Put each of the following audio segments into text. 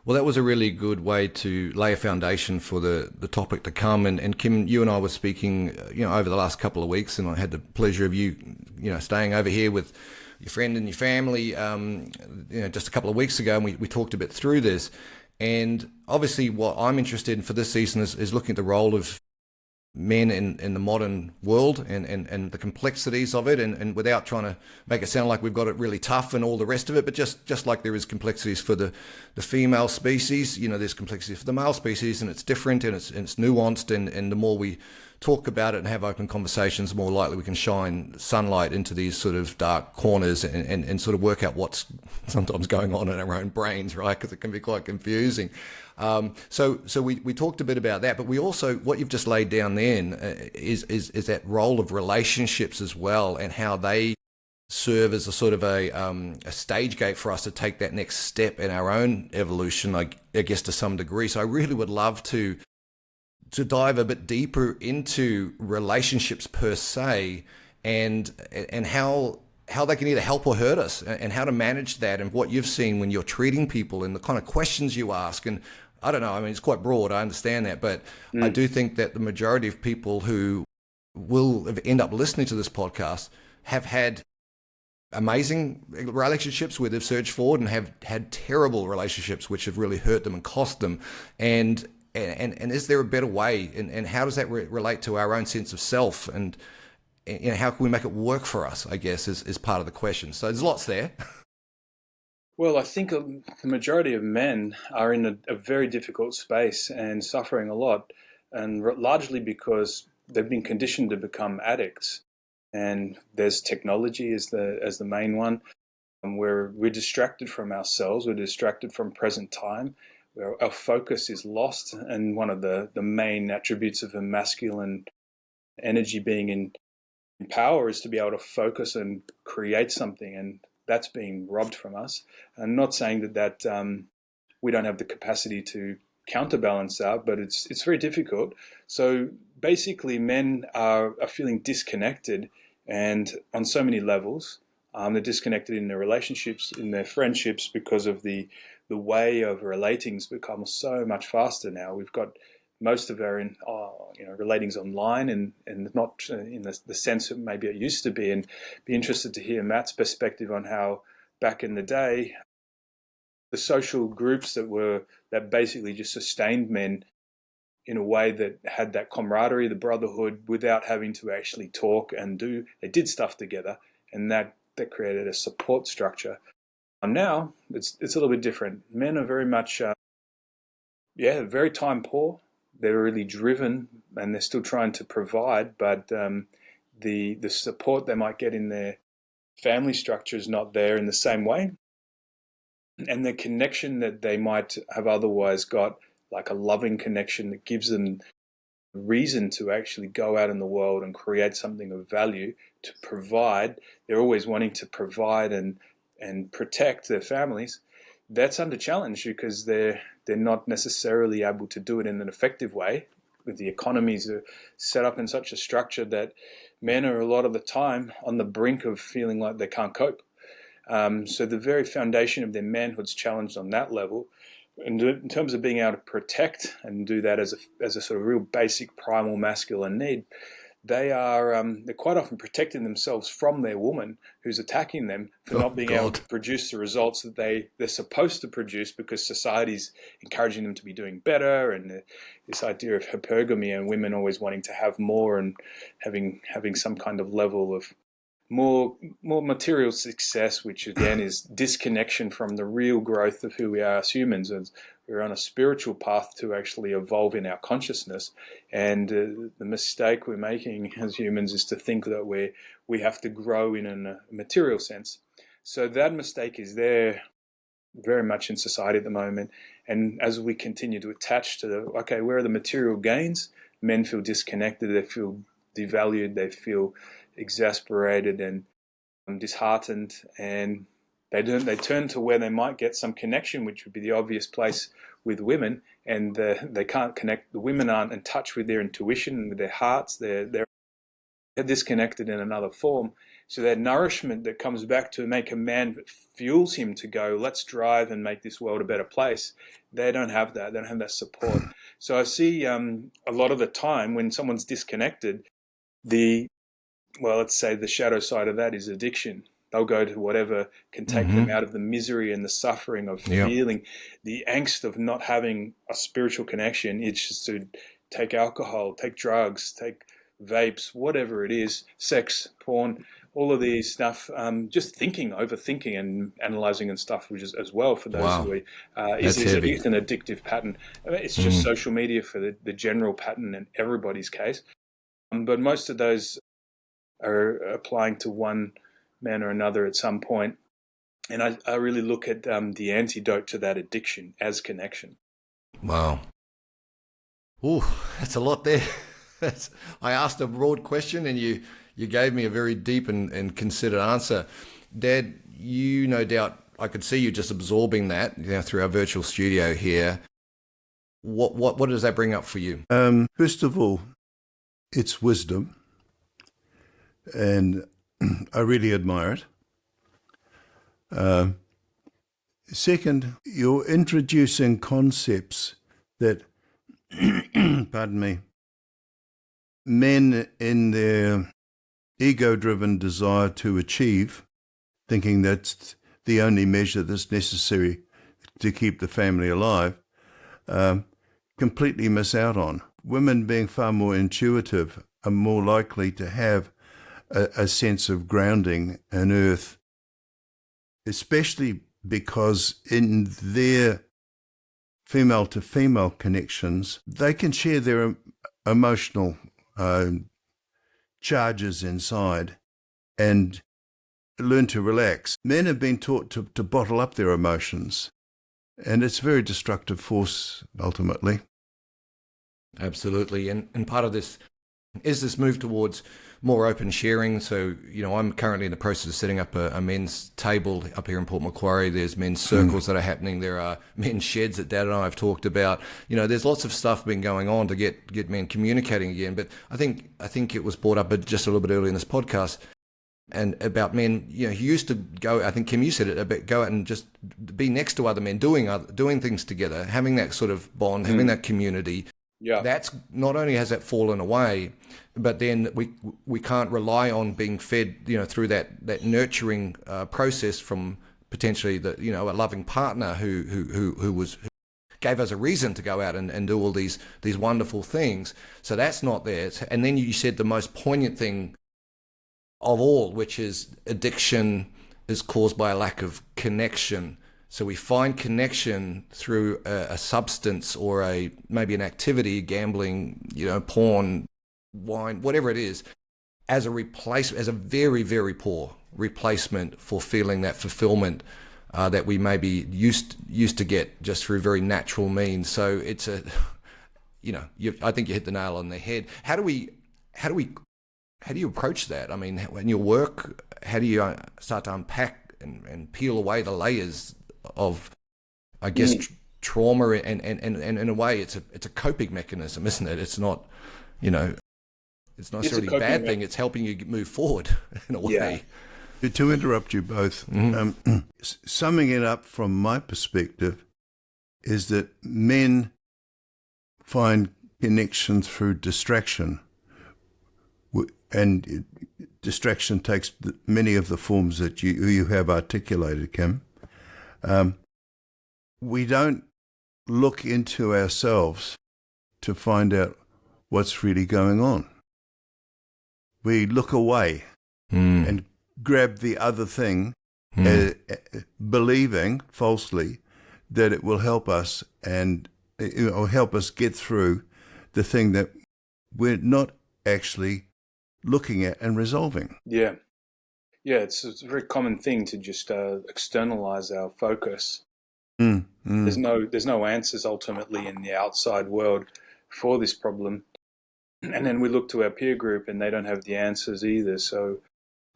Well, that was a really good way to lay a foundation for the topic to come. And Kim, you and I were speaking, over the last couple of weeks, and I had the pleasure of you, staying over here with your friend and your family, just a couple of weeks ago, and we talked a bit through this. And obviously what I'm interested in for this season is looking at the role of men in the modern world and the complexities of it, and without trying to make it sound like we've got it really tough and all the rest of it, but just like there is complexities for the female species, there's complexity for the male species, and it's different and it's nuanced, and the more we talk about it and have open conversations, the more likely we can shine sunlight into these sort of dark corners and sort of work out what's sometimes going on in our own brains, right? Because it can be quite confusing. So we talked a bit about that, but we also, what you've just laid down then is that role of relationships as well, and how they serve as a sort of a stage gate for us to take that next step in our own evolution, I guess, to some degree. So I really would love to dive a bit deeper into relationships per se, and how they can either help or hurt us, and how to manage that, and what you've seen when you're treating people, and the kind of questions you ask. And I don't know, I mean, it's quite broad, I understand that, but I do think that the majority of people who will end up listening to this podcast have had amazing relationships where they've surged forward, and have had terrible relationships which have really hurt them and cost them. And is there a better way? And how does that relate to our own sense of self? And how can we make it work for us, I guess, is part of the question. So there's lots there. Well, I think the majority of men are in a very difficult space and suffering a lot, and largely because they've been conditioned to become addicts. And there's technology as the main one, where we're distracted from ourselves, we're distracted from present time, where our focus is lost. And one of the main attributes of a masculine energy being in power is to be able to focus and create something, and that's being robbed from us. I'm not saying that we don't have the capacity to counterbalance that, but it's very difficult. So basically, men are feeling disconnected, and on so many levels. They're disconnected in their relationships, in their friendships, because of the way of relating's become so much faster now. We've got most of our relating's online, and not in the sense that maybe it used to be. And be interested to hear Matt's perspective on how back in the day, the social groups that basically just sustained men in a way that had that camaraderie, the brotherhood, without having to actually talk and they did stuff together, and that created a support structure. Now it's a little bit different. Men are very much, very time poor. They're really driven, and they're still trying to provide, but the support they might get in their family structure is not there in the same way, and the connection that they might have otherwise got, like a loving connection that gives them reason to actually go out in the world and create something of value, to provide. They're always wanting to provide and protect their families. That's under challenge because they're not necessarily able to do it in an effective way. With the economies are set up in such a structure that men are a lot of the time on the brink of feeling like they can't cope. So the very foundation of their manhood's challenged on that level. And in terms of being able to protect and do that as a sort of real basic primal masculine need, they're quite often protecting themselves from their woman who's attacking them for not being able to produce the results that they're supposed to produce, because society's encouraging them to be doing better, and this idea of hypergamy and women always wanting to have more and having some kind of level of more material success, which again is disconnection from the real growth of who we are as humans. And we're on a spiritual path to actually evolve in our consciousness. And the mistake we're making as humans is to think that we have to grow in a material sense. So that mistake is there very much in society at the moment. And as we continue to attach to where are the material gains? Men feel disconnected, they feel devalued, they feel exasperated and disheartened, and they turn to where they might get some connection, which would be the obvious place with women, and they can't connect. The women aren't in touch with their intuition and with their hearts. They're disconnected in another form, So that nourishment that comes back to make a man, fuels him to go, let's drive and make this world a better place. They don't have that. They don't have that support. So I see a lot of the time when someone's disconnected, let's say the shadow side of that is addiction. They'll go to whatever can take them out of the misery and the suffering of feeling the angst of not having a spiritual connection. It's just to take alcohol, take drugs, take vapes, whatever it is, sex, porn, all of these stuff, just overthinking and analyzing and stuff, which is as well for those who is an addictive pattern. I mean, it's just social media for the general pattern in everybody's case. But most of those are applying to one man or another at some point. And I really look at the antidote to that addiction as connection. Wow. Ooh, that's a lot there. I asked a broad question and you gave me a very deep and considered answer. Dad, you no doubt, I could see you just absorbing that through our virtual studio here. What does that bring up for you? First of all, it's wisdom, and I really admire it. Second, you're introducing concepts that, pardon me, men in their ego-driven desire to achieve, thinking that's the only measure that's necessary to keep the family alive, completely miss out on. Women, being far more intuitive, are more likely to have a sense of grounding in earth, especially because in their female-to-female connections, they can share their emotional charges inside and learn to relax. Men have been taught to bottle up their emotions, and it's a very destructive force ultimately. Absolutely. And part of this is this move towards more open sharing. So, I'm currently in the process of setting up a men's table up here in Port Macquarie. There's men's circles that are happening. There are men's sheds that Dad and I have talked about. There's lots of stuff been going on to get men communicating again. But I think it was brought up just a little bit earlier in this podcast, and about men, who used to go, I think Kim, you said it, about go out and just be next to other men, doing things together, having that sort of bond, having that community. Yeah, that's not only has that fallen away, but then we can't rely on being fed, through that nurturing process from potentially a loving partner who gave us a reason to go out and do all these wonderful things. So that's not there. And then you said the most poignant thing of all, which is addiction is caused by a lack of connection. So we find connection through a substance or maybe an activity, gambling, porn, wine, whatever it is, as a replacement, as a very, very poor replacement for feeling that fulfillment that we maybe used to get just through very natural means. So it's I think you hit the nail on the head. How do you approach that? I mean, in your work, how do you start to unpack and peel away the layers of, I guess, trauma, and in a way it's a coping mechanism, isn't it? It's not, it's not necessarily a bad thing. It's helping you move forward in a way. To interrupt you both, summing it up from my perspective is that men find connection through distraction, and distraction takes many of the forms that you have articulated, Kim. We don't look into ourselves to find out what's really going on. We look away and grab the other thing, believing falsely that it will help us and help us get through the thing that we're not actually looking at and resolving. Yeah, it's a very common thing to just externalize our focus. There's no answers ultimately in the outside world for this problem, and then we look to our peer group and they don't have the answers either. So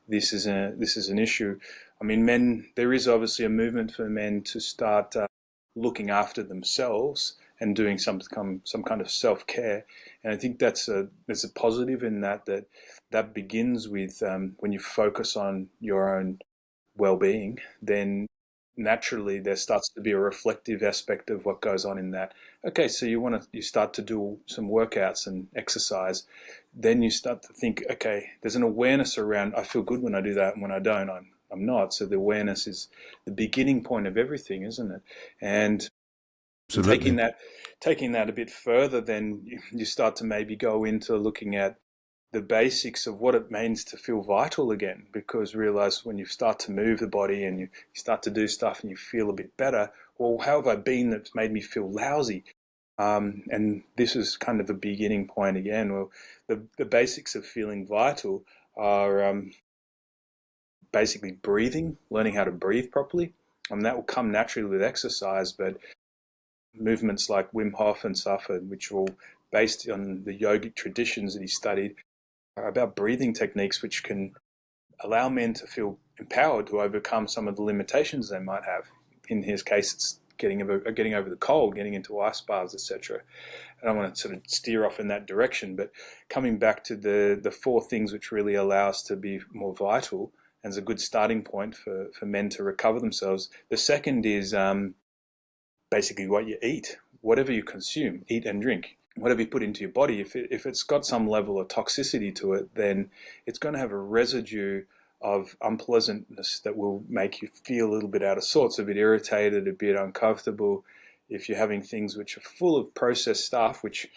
this is an issue. I mean, there is obviously a movement for men to start looking after themselves and doing some kind of self-care. And I think there's a positive in that begins with when you focus on your own well-being, then naturally there starts to be a reflective aspect of what goes on in that. Okay, so you start to do some workouts and exercise, then you start to think, okay, there's an awareness around, I feel good when I do that, and when I don't, I'm not. So the awareness is the beginning point of everything, isn't it? And Absolutely. taking that a bit further, then you start to maybe go into looking at the basics of what it means to feel vital again, because realize when you start to move the body and you start to do stuff and you feel a bit better, well, how have I been that's made me feel lousy? And this is kind of the beginning point again. Well, the basics of feeling vital are basically breathing, learning how to breathe properly. That will come naturally with exercise, but movements like Wim Hof and stuff, which are all based on the yogic traditions that he studied, are about breathing techniques which can allow men to feel empowered to overcome some of the limitations they might have. In his case, it's getting over the cold, getting into ice baths, etc. I don't want to sort of steer off in that direction, but coming back to the four things which really allow us to be more vital and is a good starting point for men to recover themselves. The second is basically what you eat, whatever you consume, eat and drink. Whatever you put into your body, if it's got some level of toxicity to it, then it's going to have a residue of unpleasantness that will make you feel a little bit out of sorts, a bit irritated, a bit uncomfortable. If you're having things which are full of processed stuff, which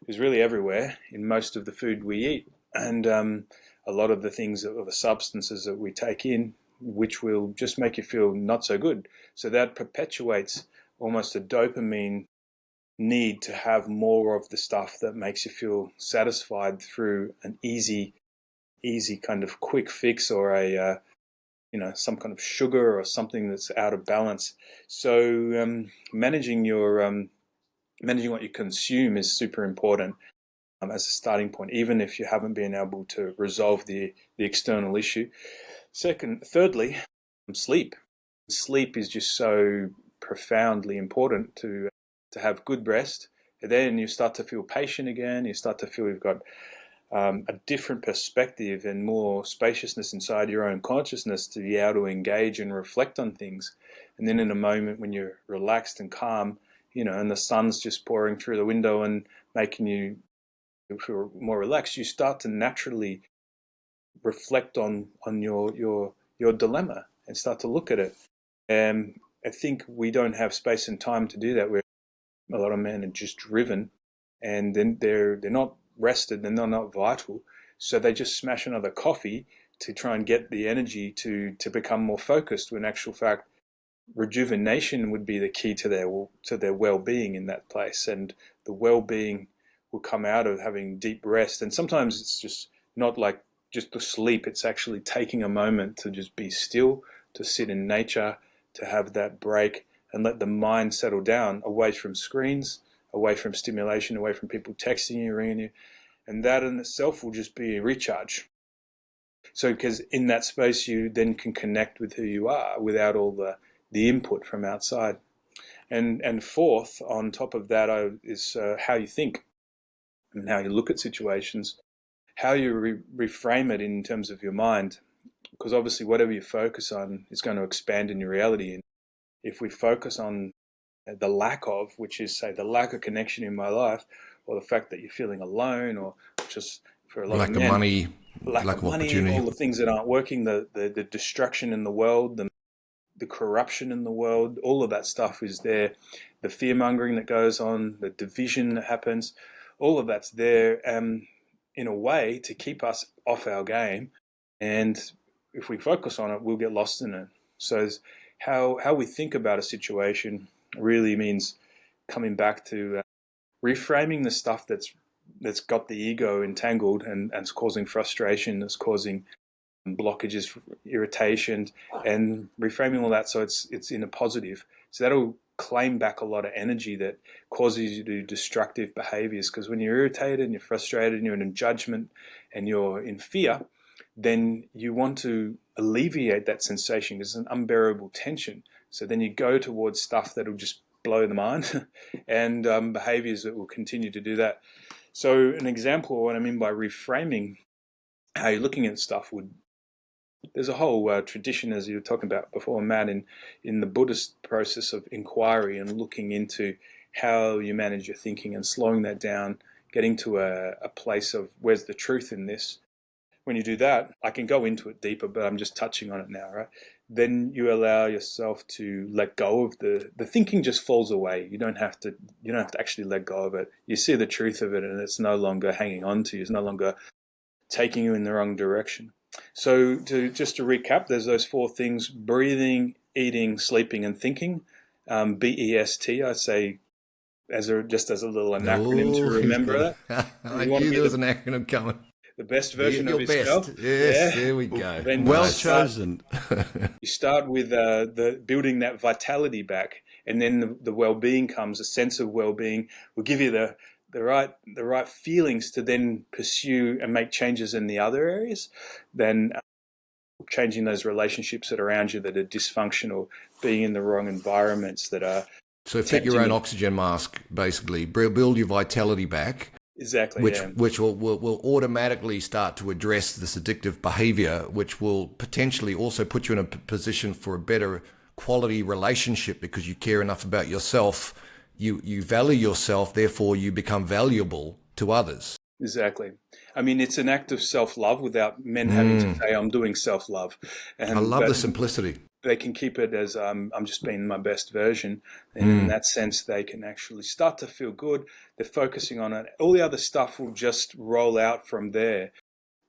is really everywhere in most of the food we eat, and a lot of the things, or the substances that we take in, which will just make you feel not so good. So that perpetuates almost a dopamine need to have more of the stuff that makes you feel satisfied through an easy kind of quick fix, or a some kind of sugar or something that's out of balance. So managing what you consume is super important as a starting point, even if you haven't been able to resolve the external issue. Thirdly, sleep. Sleep is just so profoundly important to have good rest. And then you start to feel patient again. You start to feel you've got a different perspective and more spaciousness inside your own consciousness to be able to engage and reflect on things. And then in a moment when you're relaxed and calm, and the sun's just pouring through the window and making you feel more relaxed, you start to naturally reflect on your dilemma and start to look at it. And I think we don't have space and time to do that. A lot of men are just driven, and then they're not rested, and they're not vital, so they just smash another coffee to try and get the energy to become more focused. When in actual fact, rejuvenation would be the key to their well-being in that place, and the well-being will come out of having deep rest. And sometimes it's just not like just to sleep; it's actually taking a moment to just be still, to sit in nature, to have that break and let the mind settle down, away from screens, away from stimulation, away from people texting you, ringing you. And that in itself will just be a recharge. So because in that space you then can connect with who you are without all the input from outside. And fourth, on top of that, is how you think and how you look at situations, how you reframe it in terms of your mind. Because obviously whatever you focus on is going to expand in your reality. And if we focus on the lack of, which is, say, the lack of connection in my life, or the fact that you're feeling alone, or just for a lot lack of men, of money, lack of money, opportunity, all the things that aren't working, the destruction in the world, the corruption in the world, all of that stuff is there. The fear mongering that goes on, the division that happens, all of that's there in a way to keep us off our game. And if we focus on it, we'll get lost in it. So how we think about a situation really means coming back to reframing the stuff that's got the ego entangled and it's causing frustration, it's causing blockages, irritation, and reframing all that so it's in a positive. So that'll claim back a lot of energy that causes you to do destructive behaviors. Because when you're irritated and you're frustrated and you're in judgment and you're in fear, then you want to alleviate that sensation because it's an unbearable tension. So then you go towards stuff that'll just blow the mind, and behaviors that will continue to do that. So an example of what I mean by reframing how you're looking at stuff there's a whole tradition, as you were talking about before, Matt, in the Buddhist process of inquiry and looking into how you manage your thinking and slowing that down, getting to a place of where's the truth in this. When you do that, I can go into it deeper, but I'm just touching on it now, right? Then you allow yourself to let go of the thinking. Just falls away. You don't have to actually let go of it. You see the truth of it, and it's no longer hanging on to you. It's no longer taking you in the wrong direction. So just to recap, there's those 4 things: breathing, eating, sleeping, and thinking. BEST, I say, just as a little acronym to remember that. I knew there was an acronym coming. The best version Be of your yourself. best. Yes, Yeah. there we go. Then Well chosen. You start with the building that vitality back, and then the well-being comes. A sense of well-being will give you the right feelings to then pursue and make changes in the other areas. Then changing those relationships that are around you that are dysfunctional, being in the wrong environments that are. So fit your own oxygen mask, basically. Build your vitality back. Exactly. Which will automatically start to address this addictive behavior, which will potentially also put you in a position for a better quality relationship because you care enough about yourself. You value yourself, therefore you become valuable to others. Exactly. I mean, it's an act of self-love without men having to say, I'm doing self-love. And I love the simplicity. They can keep it as I'm just being my best version. And in that sense, they can actually start to feel good. They're focusing on it. All the other stuff will just roll out from there.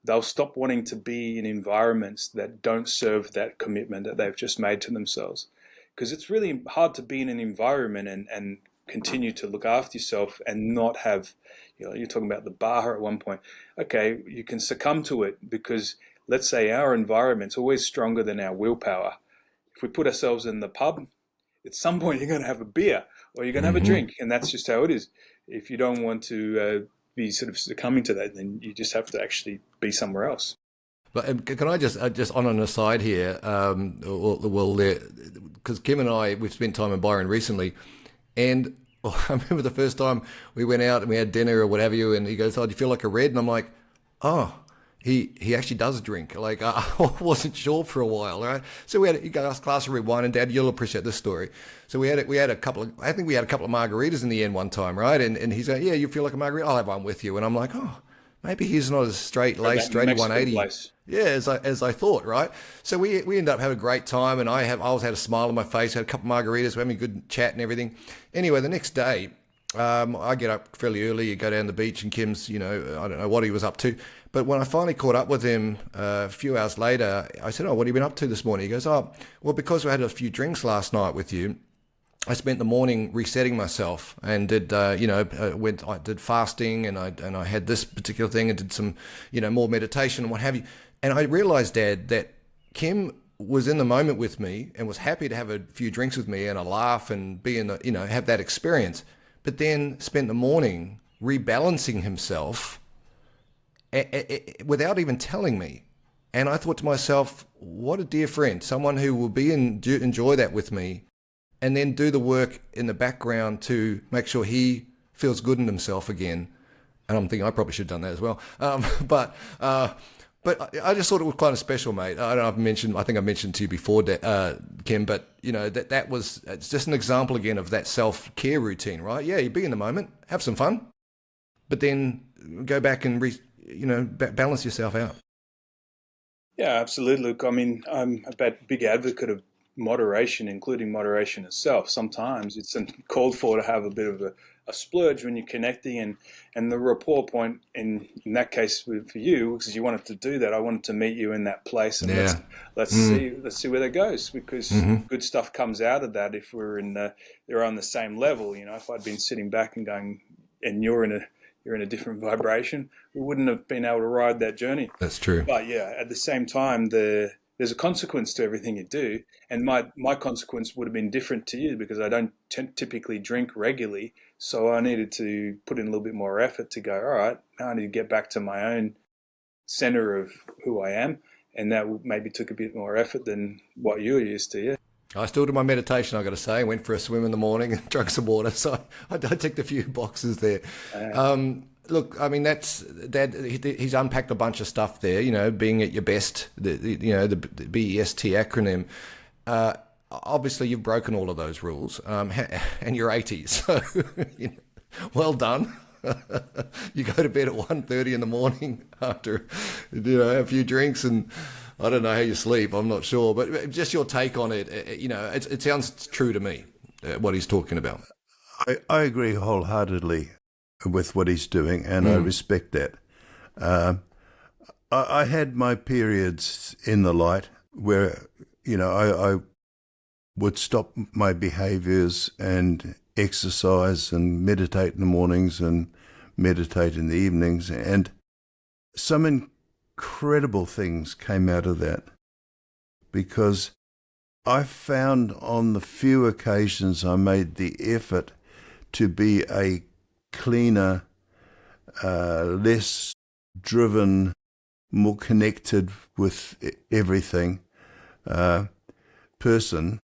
They'll stop wanting to be in environments that don't serve that commitment that they've just made to themselves. Because it's really hard to be in an environment and continue to look after yourself and not have, you're talking about the bar at one point. Okay, you can succumb to it because let's say our environment's always stronger than our willpower. If we put ourselves in the pub, at some point you're going to have a beer or you're going to have a drink, and that's just how it is. If you don't want to be sort of succumbing to that, then you just have to actually be somewhere else. But can I just on an aside here, because Kim and I, we've spent time in Byron recently, and I remember the first time we went out and we had dinner or what have you, and he goes, "Oh, do you feel like a red?" And I'm like, "Oh." He actually does drink. Like, I wasn't sure for a while, right? So he got us a glass of red wine, and Dad, you'll appreciate this story. So we had a couple of margaritas in the end one time, right? And he's like, "Yeah, you feel like a margarita? I'll have one with you." And I'm like, "Oh, maybe he's not as straight-laced, straight 180." Yeah, as I thought, right? So we ended up having a great time, and I had a smile on my face, had a couple of margaritas, we're having a good chat and everything. Anyway, the next day, I get up fairly early, you go down the beach, and Kim's, I don't know what he was up to. But when I finally caught up with him a few hours later, I said, "Oh, what have you been up to this morning?" He goes, "Oh, well, because I had a few drinks last night with you, I spent the morning resetting myself and did, I did fasting and I had this particular thing and did some, more meditation and what have you." And I realized, Dad, that Kim was in the moment with me and was happy to have a few drinks with me and a laugh and be in the, have that experience, but then spent the morning rebalancing himself without even telling me. And I thought to myself, what a dear friend, someone who will enjoy that with me and then do the work in the background to make sure he feels good in himself again. And I'm thinking I probably should have done that as well. But I just thought it was quite a special, mate. I think I mentioned to you before, Kim, but it's just an example again of that self-care routine, right? Yeah, you be in the moment, have some fun, but then go back and balance yourself out. Yeah, absolutely. Look, I mean, I'm a big advocate of moderation, including moderation itself. Sometimes it's called for to have a bit of a splurge when you're connecting, and the rapport point in that case for you, because you wanted to do that, I wanted to meet you in that place, and let's see where that goes, because good stuff comes out of that if we're on the same level. If I'd been sitting back and going, and you're in a different vibration, we wouldn't have been able to ride that journey. That's true. But yeah, at the same time, there's a consequence to everything you do, and my consequence would have been different to you because I don't typically drink regularly, so I needed to put in a little bit more effort to go, all right, now I need to get back to my own center of who I am, and that maybe took a bit more effort than what you were used to, yeah. I still do my meditation, I've got to say. I went for a swim in the morning and drank some water. So I ticked a few boxes there. Look, I mean, Dad, he's unpacked a bunch of stuff there, being at your best, the BEST acronym. Obviously, you've broken all of those rules, and you're 80, so well done. You go to bed at 1:30 in the morning after a few drinks, and I don't know how you sleep, I'm not sure, but just your take on it. It sounds true to me, what he's talking about. I agree wholeheartedly with what he's doing, and I respect that. I had my periods in the light where I would stop my behaviors and exercise and meditate in the mornings and meditate in the evenings, and some incredible things came out of that, because I found on the few occasions I made the effort to be a cleaner, less driven, more connected with everything person,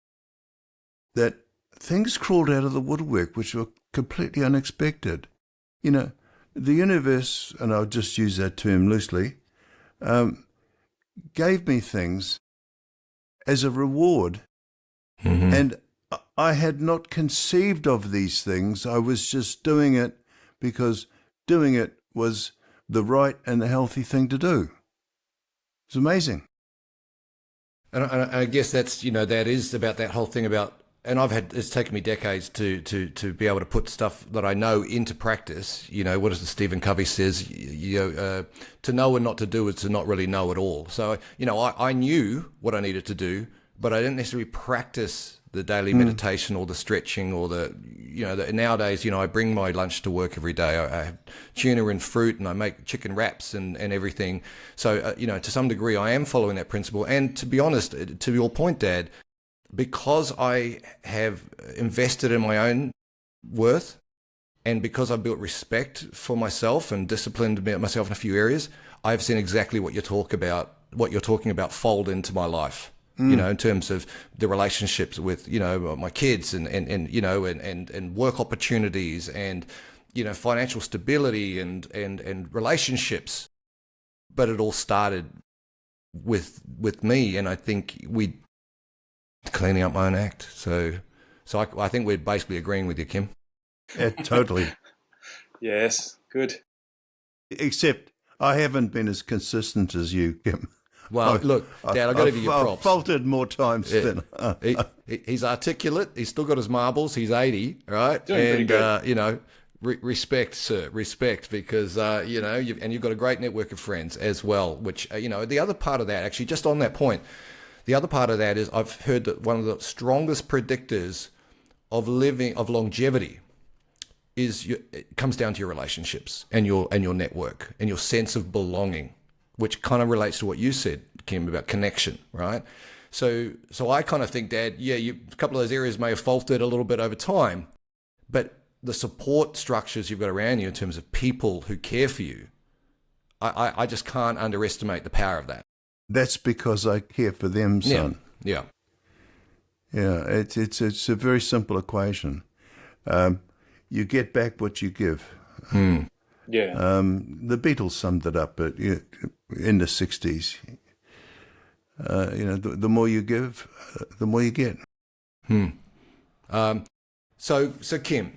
that things crawled out of the woodwork which were completely unexpected. The universe, and I'll just use that term loosely, gave me things as a reward. And I had not conceived of these things. I was just doing it because doing it was the right and the healthy thing to do. It's amazing. And I guess that's, that is about that whole thing about, and it's taken me decades to be able to put stuff that I know into practice. What does the Stephen Covey says, to know and not to do is to not really know at all. So, I knew what I needed to do, but I didn't necessarily practice the daily meditation or the stretching or nowadays, I bring my lunch to work every day. I have tuna and fruit, and I make chicken wraps and everything. So, to some degree, I am following that principle. And to be honest, to your point, Dad, because I have invested in my own worth, and because I've built respect for myself and disciplined myself in a few areas, I've seen exactly what you're talking about fold into my life. In terms of the relationships with, my kids and work opportunities and, financial stability and relationships. But it all started with me, and I think cleaning up my own act. So I think we're basically agreeing with you, Kim. Yeah, totally. Yes, good. Except I haven't been as consistent as you, Kim. Well, look, Dad, I've got to give you props. I've faltered more times than... he's articulate. He's still got his marbles. He's 80, right? Doing pretty good. Respect, sir. Respect, because, you've got a great network of friends as well, which, the other part of that, actually, just on that point, the other part of that is I've heard that one of the strongest predictors of longevity it comes down to your relationships and your network and your sense of belonging, which kind of relates to what you said, Kim, about connection, right? So I kind of think, Dad, a couple of those areas may have faltered a little bit over time, but the support structures you've got around you in terms of people who care for you, I just can't underestimate the power of that. That's because I care for them, son. Yeah. Yeah, it's a very simple equation. You get back what you give. Yeah. The Beatles summed it up in the 60s. The more you give, the more you get. So Kim,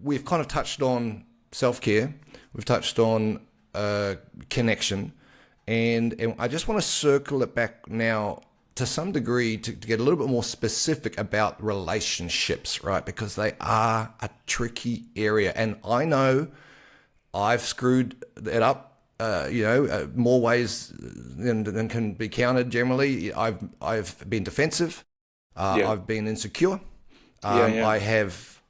we've kind of touched on self-care. We've touched on connection. And I just want to circle it back now to some degree to get a little bit more specific about relationships, right? Because they are a tricky area. And I know I've screwed it up, more ways than can be counted generally. I've been defensive. I've been insecure. I have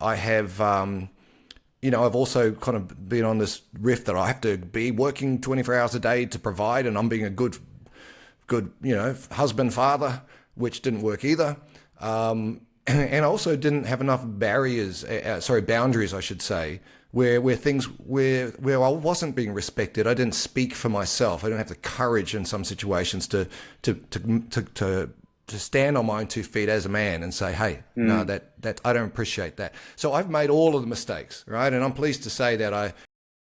I've also kind of been on this riff that I have to be working 24 hours a day to provide, and I'm being a good, husband, father, which didn't work either. And I also didn't have enough boundaries, I should say, where I wasn't being respected. I didn't speak for myself. I didn't have the courage in some situations to stand on my own 2 feet as a man and say, hey, no, that I don't appreciate that. So I've made all of the mistakes, right? And I'm pleased to say that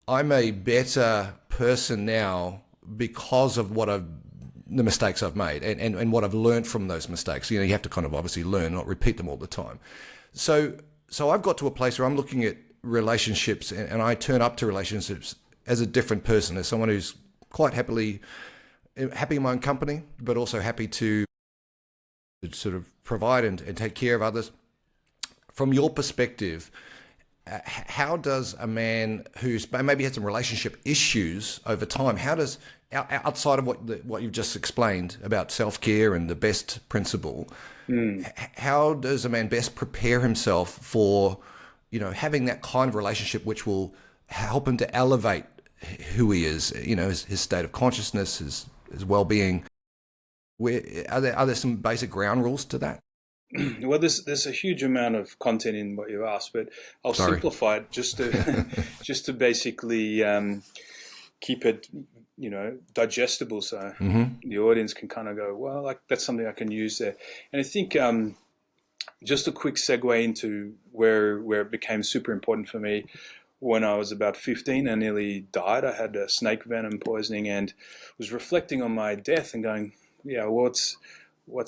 I'm a better person now because of the mistakes I've made and what I've learned from those mistakes. You have to kind of obviously learn, not repeat them all the time. So I've got to a place where I'm looking at relationships and I turn up to relationships as a different person, as someone who's quite happy in my own company, but also happy to sort of provide and take care of others. From your perspective, how does a man who's maybe had some relationship issues over time, how does, outside of what you've just explained about self-care and the best principle, how does a man best prepare himself for, having that kind of relationship which will help him to elevate who he is, his state of consciousness, his well-being? Are there some basic ground rules to that? Well, there's a huge amount of content in what you asked, but I'll simplify it just to basically keep it, digestible, so the audience can kind of go, well, like that's something I can use there. And I think just a quick segue into where it became super important for me. When I was about 15, I nearly died. I had a snake venom poisoning and was reflecting on my death and going, yeah, what's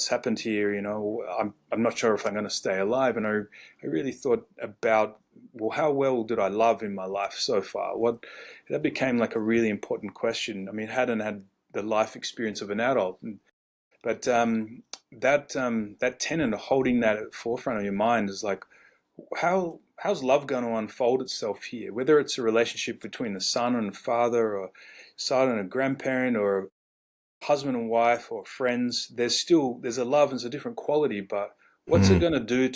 happened here? I'm not sure if I'm going to stay alive. And I really thought about, well, how well did I love in my life so far? That became like a really important question. I mean, I hadn't had the life experience of an adult, but that tenet of holding that at the forefront of your mind is like, how's love going to unfold itself here? Whether it's a relationship between the son and father, or son and a grandparent, or husband and wife, or friends, there's a love and it's a different quality. But what's it going to do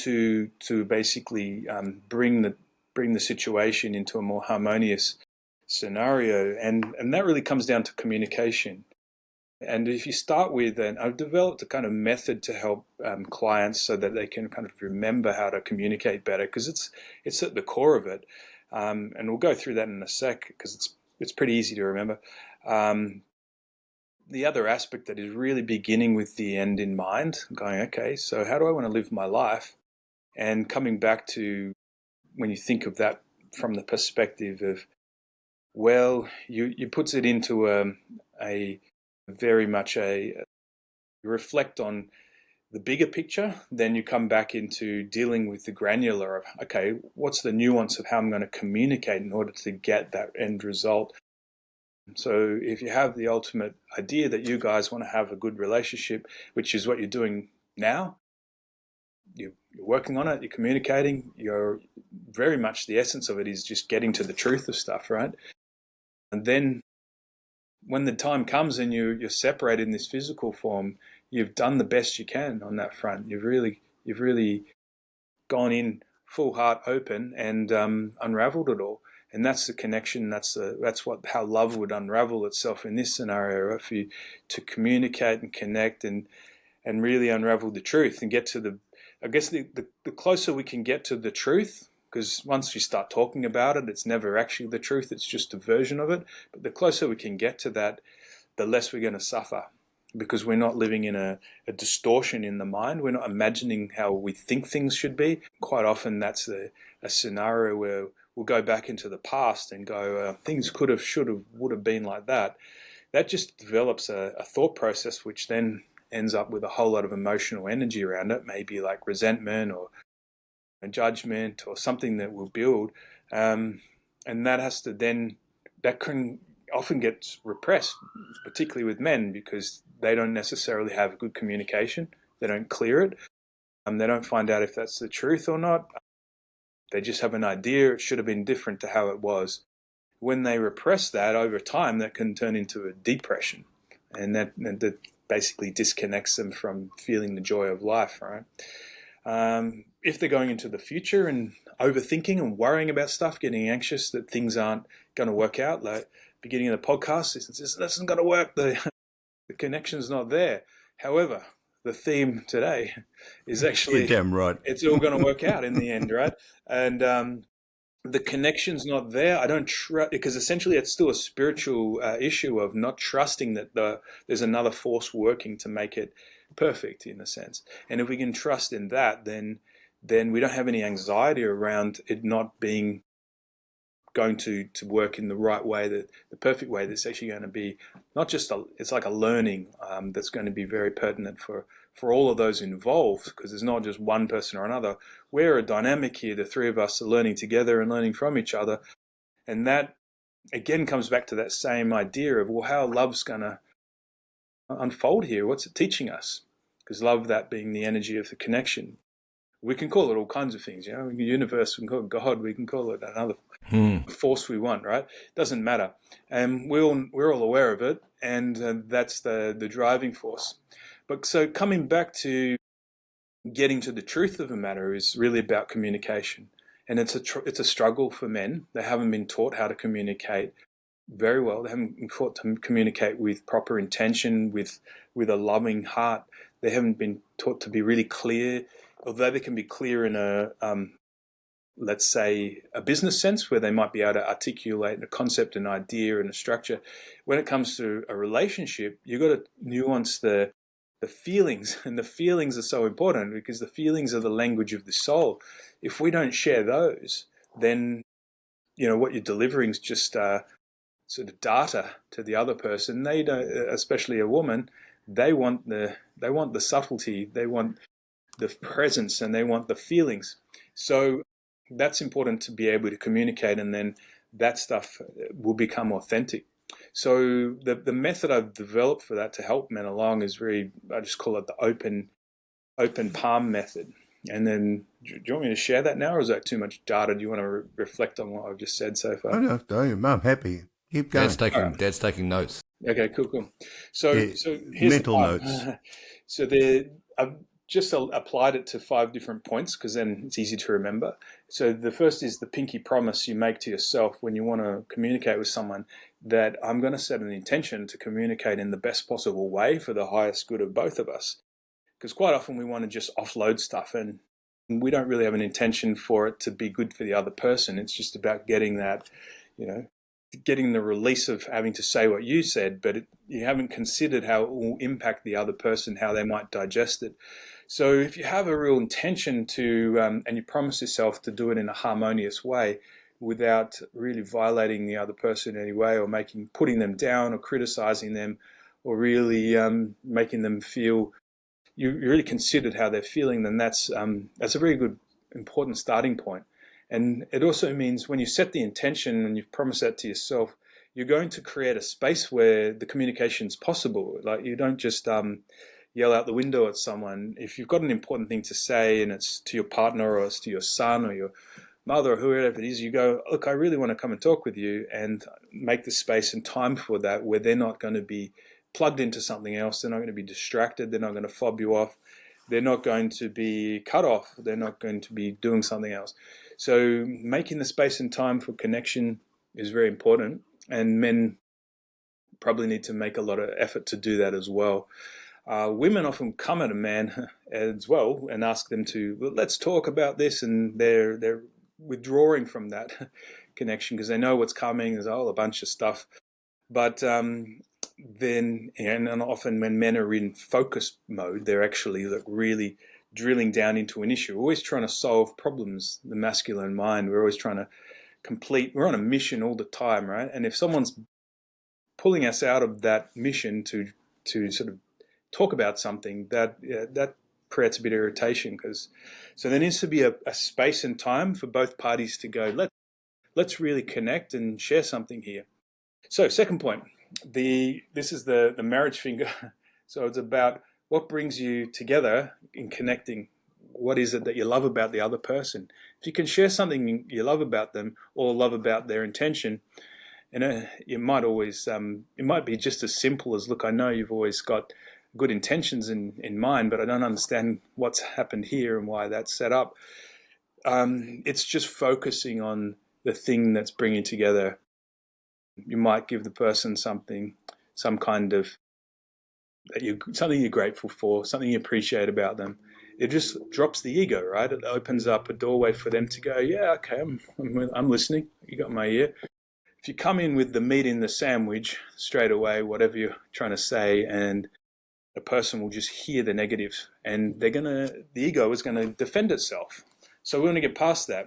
to basically bring the situation into a more harmonious scenario? And that really comes down to communication. And if you start with, and I've developed a kind of method to help clients so that they can kind of remember how to communicate better, because it's at the core of it. And we'll go through that in a sec, because it's pretty easy to remember. The other aspect that is really beginning with the end in mind, going, okay, so how do I want to live my life? And coming back to when you think of that from the perspective of, well, you puts it into a very much you reflect on the bigger picture, then you come back into dealing with the granular of, okay, what's the nuance of how I'm going to communicate in order to get that end result? So if you have the ultimate idea that you guys want to have a good relationship, which is what you're doing now, you're working on it, you're communicating, you're very much, the essence of it is just getting to the truth of stuff, right? And then when the time comes and you're separated in this physical form, you've done the best you can on that front. You've really gone in full heart open and unraveled it all. And that's the connection. That's how love would unravel itself in this scenario, for you to communicate and connect and really unravel the truth and get to the closer we can get to the truth. Because once we start talking about it, it's never actually the truth. It's just a version of it. But the closer we can get to that, the less we're going to suffer, because we're not living in a distortion in the mind. We're not imagining how we think things should be. Quite often that's a scenario where we'll go back into the past and go, things could have, should have, would have been like that. That just develops a thought process, which then ends up with a whole lot of emotional energy around it, maybe like resentment or a judgment or something that will build, and that can often get repressed, particularly with men, because they don't necessarily have good communication. They don't clear it. They don't find out if that's the truth or not. They just have an idea it should have been different to how it was. When they repress that over time, that can turn into a depression, and that basically disconnects them from feeling the joy of life, right? If they're going into the future and overthinking and worrying about stuff, getting anxious that things aren't going to work out, like beginning of the podcast, this isn't going to work, the connection's not there. However, the theme today is actually, you're damn right, it's all going to work out in the end, right? And the connection's not there. I don't trust, because essentially it's still a spiritual issue of not trusting that there's another force working to make it perfect in a sense. And if we can trust in that, then we don't have any anxiety around it not being going to work in the right way, the perfect way that's actually going to be not just it's like a learning that's going to be very pertinent for all of those involved, because there's not just one person or another. We're a dynamic here. The three of us are learning together and learning from each other. And that, again, comes back to that same idea of, well, how love's going to unfold here. What's it teaching us? Because love, that being the energy of the connection. We can call it all kinds of things, the universe, we can call it God, we can call it another force we want, right? Doesn't matter. And we're all aware of it, and that's the driving force. But so coming back to getting to the truth of the matter is really about communication. And it's a struggle for men. They haven't been taught how to communicate very well. They haven't been taught to communicate with proper intention, with a loving heart. They haven't been taught to be really clear, although they can be clear in a, let's say, a business sense where they might be able to articulate a concept, an idea, and a structure. When it comes to a relationship, you've got to nuance the feelings, and the feelings are so important because the feelings are the language of the soul. If we don't share those, then what you're delivering is just sort of data to the other person. They don't, especially a woman, they want the subtlety, they want the presence, and they want the feelings. So that's important to be able to communicate, and then that stuff will become authentic. So the method I've developed for that to help men along is I just call it the open palm method. And then, do you want me to share that now, or is that too much data? Do you want to reflect on what I've just said so far? Oh, no, I'm happy. Keep going. Dad's taking notes. Okay, cool. So here's mental notes. So I've just applied it to 5 different points because then it's easy to remember. So the first is the pinky promise you make to yourself when you want to communicate with someone, that I'm going to set an intention to communicate in the best possible way for the highest good of both of us. Because quite often we want to just offload stuff, and we don't really have an intention for it to be good for the other person. It's just about getting that, getting the release of having to say what you said, but you haven't considered how it will impact the other person, how they might digest it. So if you have a real intention to, and you promise yourself to do it in a harmonious way without really violating the other person in any way, or putting them down or criticizing them, or really making them feel you really considered how they're feeling, then that's a very good, important starting point. And it also means when you set the intention and you've promised that to yourself, you're going to create a space where the communication is possible. Like, you don't just yell out the window at someone. If you've got an important thing to say and it's to your partner, or it's to your son or your mother or whoever it is, you go, look, I really want to come and talk with you, and make the space and time for that, where they're not going to be plugged into something else. They're not going to be distracted. They're not going to fob you off. They're not going to be cut off. They're not going to be doing something else. So making the space and time for connection is very important, and men probably need to make a lot of effort to do that as well. Women often come at a man as well and ask them to, well, let's talk about this, and they're withdrawing from that connection because they know what's coming. There's a whole bunch of stuff. But then, and often when men are in focus mode, they're actually like really drilling down into an issue. We're always trying to solve problems, the masculine mind. We're always trying to we're on a mission all the time, right? And if someone's pulling us out of that mission to sort of talk about something, that creates a bit of irritation. So there needs to be a space and time for both parties to go, let's really connect and share something here. So second point, this is the marriage finger. So it's about what brings you together in connecting. What is it that you love about the other person? If you can share something you love about them, or love about their intention, and it might be just as simple as, look, I know you've always got good intentions in mind, but I don't understand what's happened here and why that's set up. It's just focusing on the thing that's bringing together. You might give the person something you're grateful for, something you appreciate about them. It just drops the ego, right? It opens up a doorway for them to go, yeah, okay, I'm listening. You got my ear. If you come in with the meat in the sandwich straight away, whatever you're trying to say, and a person will just hear the negatives, and the ego is gonna defend itself. So we want to get past that.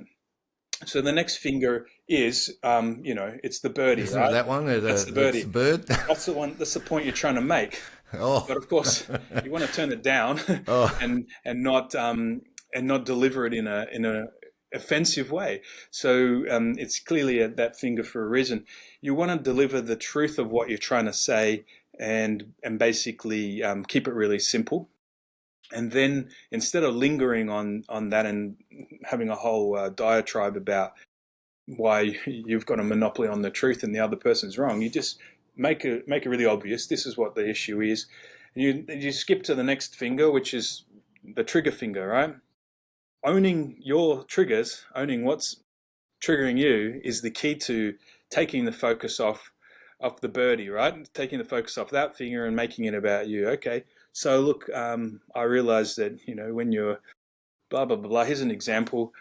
So the next finger is, it's the birdie, Isn't right? it that one? That's the birdie. That's the bird. That's the one. That's the point you're trying to make. Oh. But of course, you want to turn it down Oh. and not deliver it in a offensive way. So it's clearly that finger for a reason. You want to deliver the truth of what you're trying to say, and basically keep it really simple. And then instead of lingering on that and having a whole diatribe about why you've got a monopoly on the truth and the other person's wrong, you just make it really obvious. This is what the issue is. And you skip to the next finger, which is the trigger finger, right? Owning your triggers, owning what's triggering you, is the key to taking the focus off the birdie, right? Taking the focus off that finger and making it about you. Okay, so look, I realize that, when you're blah, blah, blah, blah. Here's an example.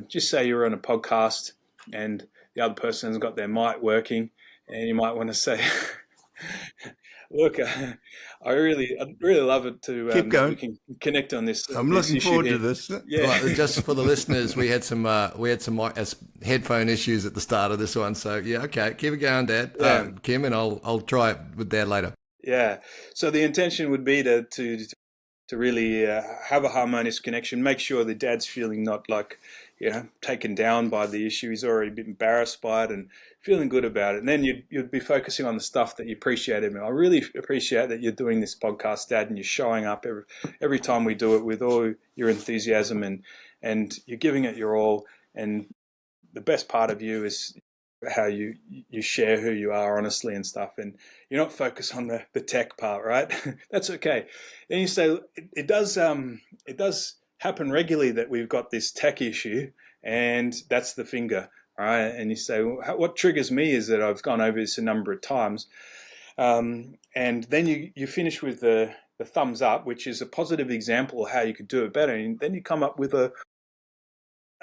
Just say you're on a podcast and the other person's got their mic working, and you might want to say, look, I'd really love it to Keep going. we can connect on this. I'm this looking issue forward here. to this. Yeah. Right, just for the listeners, we had some headphone issues at the start of this one. So yeah, okay, keep it going, Dad. Yeah. Kim, and I'll try it with Dad later. Yeah. So the intention would be to really have a harmonious connection. Make sure the dad's feeling not like, taken down by the issue. He's already been embarrassed by it and feeling good about it. And then you'd be focusing on the stuff that you appreciate. I really appreciate that you're doing this podcast, Dad, and you're showing up every time we do it with all your enthusiasm, and you're giving it your all. And the best part of you is how you share who you are honestly and stuff, and you're not focused on the tech part, right? That's okay. Then you say it does happen regularly that we've got this tech issue, and that's the finger, right? And you say, well, what triggers me is that I've gone over this a number of times, and then you finish with the thumbs up, which is a positive example of how you could do it better, and then you come up with a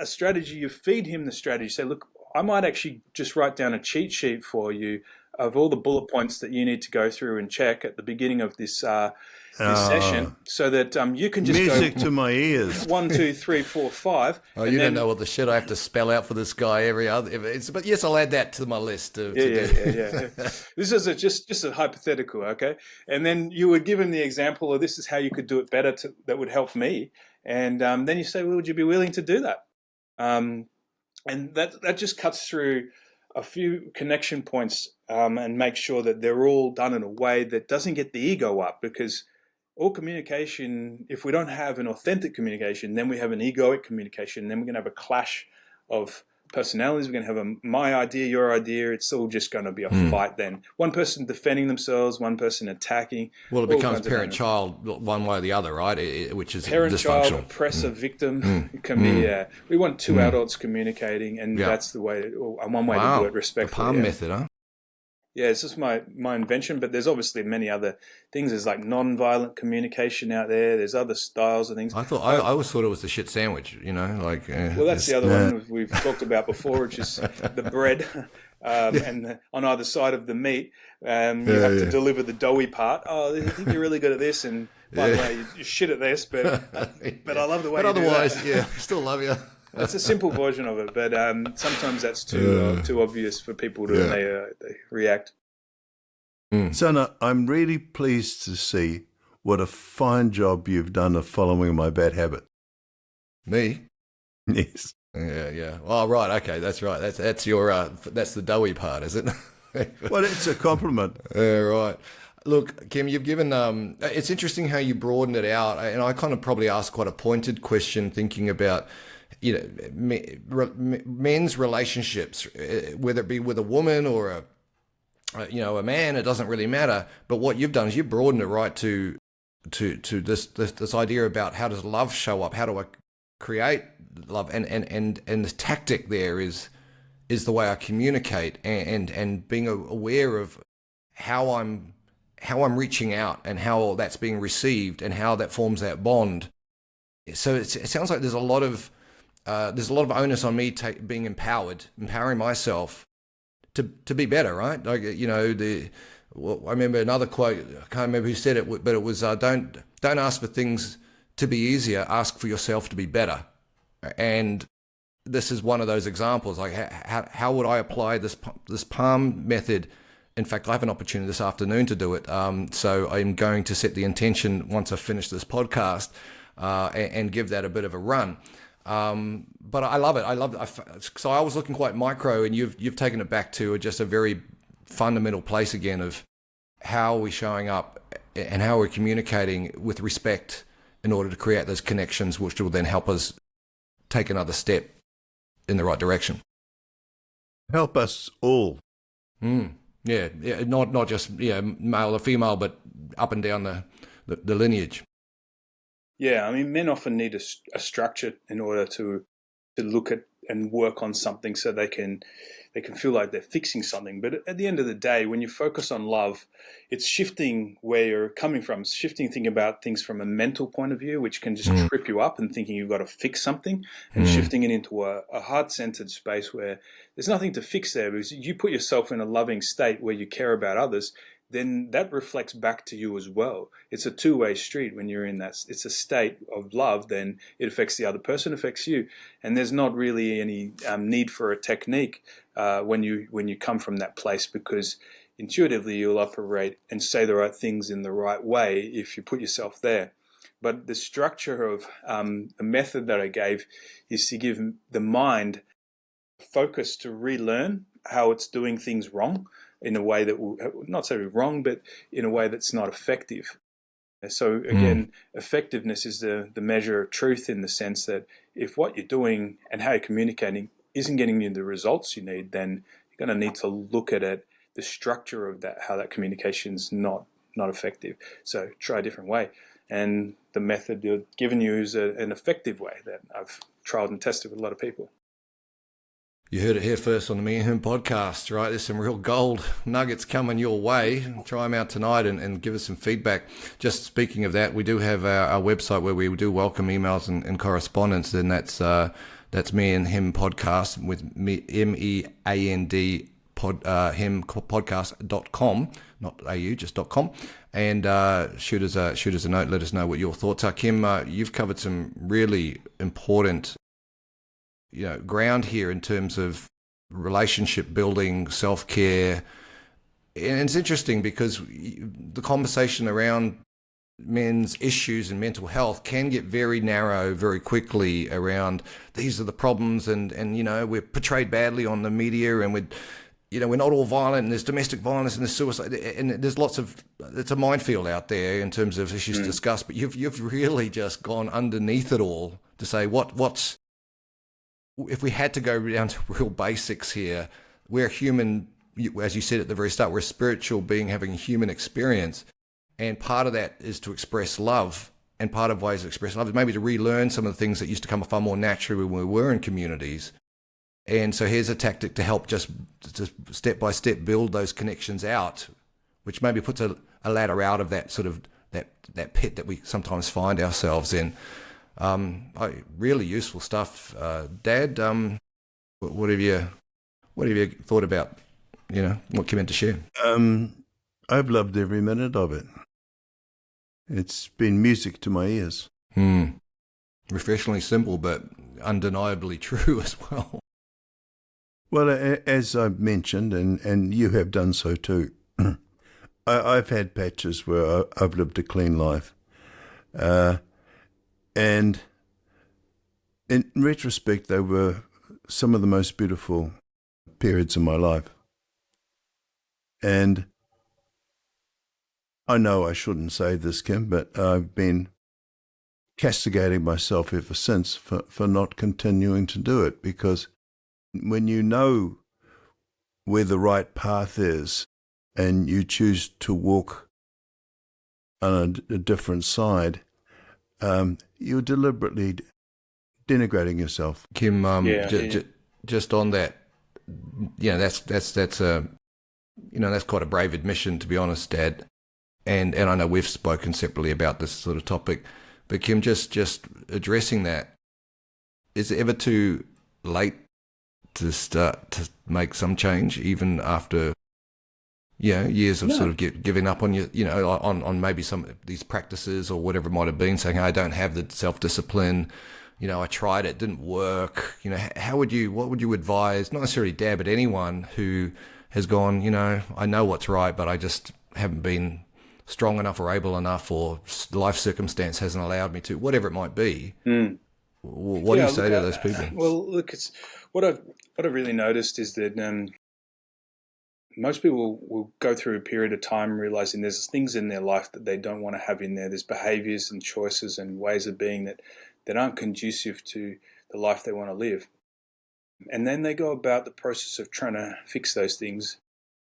strategy. You feed him the strategy. Say, look, I might actually just write down a cheat sheet for you of all the bullet points that you need to go through and check at the beginning of this session, so that you can just music go to my ears. 1, 2, 3, 4, 5. Oh, you don't know what the shit I have to spell out for this guy but yes, I'll add that to my list. Yeah. This is just a hypothetical, okay? And then you would give him the example of, this is how you could do it better that would help me. And then you say, well, would you be willing to do that? And that just cuts through a few connection points and make sure that they're all done in a way that doesn't get the ego up, because all communication, if we don't have an authentic communication, then we have an egoic communication, then we're going to have a clash of personalities. We're going to have my idea, your idea. It's all just going to be a fight then. One person defending themselves, one person attacking. Well, it becomes parent-child one way or the other, right? Which is parent-child, dysfunctional. oppressor, victim. It can be. We want two adults communicating, and that's the way. One way to do it respectfully. The palm method, huh? Yeah, it's just my invention, but there's obviously many other things. There's like non-violent communication out there. There's other styles and things. I always thought it was the shit sandwich, Well, that's the other one we've talked about before, which is the bread, and on either side of the meat, you have to deliver the doughy part. Oh, I think you're really good at this, and by the way, you're shit at this, but I love the way. But you otherwise, do that. still love you. It's a simple version of it, but sometimes that's too obvious for people to they react. Sana, I'm really pleased to see what a fine job you've done of following my bad habit. Me? Yes. Yeah. Oh, right. Okay, that's right. That's your that's the doughy part, is it? Well, it's a compliment. Right. Look, Kim, you've given. It's interesting how you broaden it out, and I kind of probably asked quite a pointed question, thinking about, men's relationships, whether it be with a woman or a man. It doesn't really matter. But what you've done is you've broadened it right to this idea about how does love show up? How do I create love? And the tactic there is the way I communicate and being aware of how I'm reaching out and how that's being received and how that forms that bond. So it sounds like there's a lot of onus on me empowering myself to be better, right? Like, Well, I remember another quote. I can't remember who said it, but it was, "Don't ask for things to be easier. Ask for yourself to be better." And this is one of those examples. Like, how would I apply this palm method? In fact, I have an opportunity this afternoon to do it. So I'm going to set the intention once I finish this podcast and give that a bit of a run. But I love it. So I was looking quite micro, and you've taken it back to just a very fundamental place again of how we're showing up and how we're communicating with respect in order to create those connections, which will then help us take another step in the right direction. Help us all. Yeah, not just male or female, but up and down the lineage. Yeah, I mean, men often need a structure in order to look at and work on something, so they can feel like they're fixing something. But at the end of the day, when you focus on love, it's shifting where you're coming from, thinking about things from a mental point of view, which can just trip you up and thinking you've got to fix something, and shifting it into a heart-centered space where there's nothing to fix there, because you put yourself in a loving state where you care about others, then that reflects back to you as well. It's a two-way street. When you're in that, it's a state of love, then it affects the other person, affects you. And there's not really any need for a technique when you come from that place, because intuitively you'll operate and say the right things in the right way if you put yourself there. But the structure of the method that I gave is to give the mind focus to relearn how it's doing things wrong, in a way that will not say wrong, but in a way that's not effective. So again, effectiveness is the measure of truth, in the sense that if what you're doing and how you're communicating isn't getting you the results you need, then you're going to need to look at it, the structure of that, how that communication's not effective. So try a different way. And the method you're giving you is an effective way that I've tried and tested with a lot of people. You heard it here first on the Me&Him Podcast, right? There's some real gold nuggets coming your way. Try them out tonight and give us some feedback. Just speaking of that, we do have our website where we do welcome emails and correspondence, and that's Me&Him Podcast with MEAND him podcast.com, not AU, just .com. And shoot us a note, let us know what your thoughts are. Kim, you've covered some really important ground here in terms of relationship building, self-care. And it's interesting because the conversation around men's issues and mental health can get very narrow very quickly around these are the problems, and we're portrayed badly on the media, and we're not all violent, and there's domestic violence and there's suicide, and there's it's a minefield out there in terms of issues discussed. But you've really just gone underneath it all to say what's if we had to go down to real basics here, we're human, as you said at the very start, we're a spiritual being having a human experience. And part of that is to express love. And part of ways to express love is maybe to relearn some of the things that used to come far more naturally when we were in communities. And so here's a tactic to help just step by step build those connections out, which maybe puts a ladder out of that sort of that pit that we sometimes find ourselves in. Really useful stuff, Dad. What have you thought about? What Kim had to share. I've loved every minute of it. It's been music to my ears. Refreshingly simple, but undeniably true as well. Well, as I've mentioned, and you have done so too, I've had patches where I've lived a clean life. And in retrospect, they were some of the most beautiful periods of my life. And I know I shouldn't say this, Kim, but I've been castigating myself ever since for not continuing to do it, because when you know where the right path is and you choose to walk on a different side, you're deliberately denigrating yourself. Kim, just on that, that's quite a brave admission, to be honest, Dad. And I know we've spoken separately about this sort of topic, but Kim, just addressing that, is it ever too late to start to make some change, even after years of No. sort of giving up on on maybe some of these practices or whatever it might have been, saying, "Hey, I don't have the self-discipline. I tried it, didn't work." What would you advise, not necessarily Dad, but anyone who has gone, I know what's right, but I just haven't been strong enough or able enough, or life circumstance hasn't allowed me to, whatever it might be. What do you say to those people? Well, look, it's what I've really noticed is that most people will go through a period of time realizing there's things in their life that they don't want to have in there. There's behaviors and choices and ways of being that aren't conducive to the life they want to live. And then they go about the process of trying to fix those things.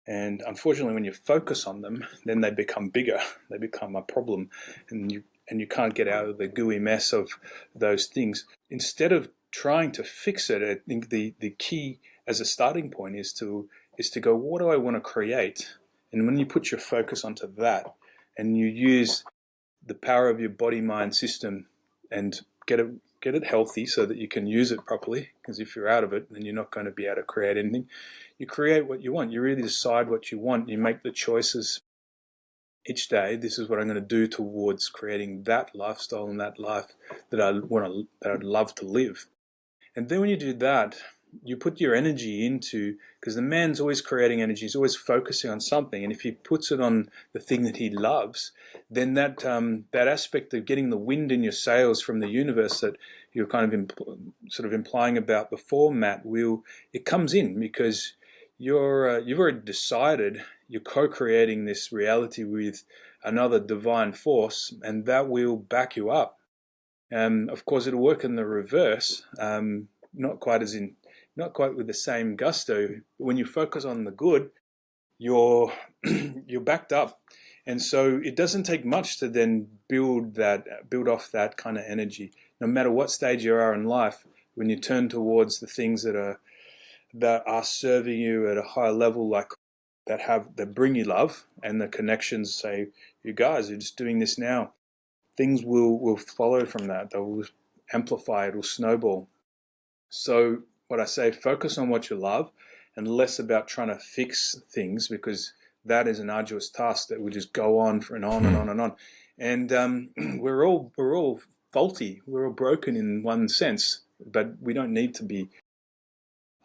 And unfortunately, when you focus on them, then they become bigger. They become a problem, and you can't get out of the gooey mess of those things. Instead of trying to fix it, I think the key as a starting point is to go, what do I want to create? And when you put your focus onto that, and you use the power of your body-mind system and get it healthy so that you can use it properly, because if you're out of it, then you're not going to be able to create anything. You create what you want. You really decide what you want. You make the choices each day. This is what I'm going to do towards creating that lifestyle and that life that I'd love to live. And then when you do that, you put your energy into, because the man's always creating energy, he's always focusing on something, and if he puts it on the thing that he loves, then that aspect of getting the wind in your sails from the universe that you're kind of implying about before, Matt, it comes in, because you've already decided you're co-creating this reality with another divine force, and that will back you up. Of course, it'll work in the reverse, not quite with the same gusto. When you focus on the good, you're backed up, and so it doesn't take much to then build off that kind of energy. No matter what stage you are in life, when you turn towards the things that are serving you at a higher level, like that bring you love, and the connections say, you guys are just doing this now, things will follow from that. They will amplify, it will snowball. So what I say, focus on what you love and less about trying to fix things, because that is an arduous task that will just go on and on and on and on. And we're all faulty. We're all broken in one sense, but we don't need to be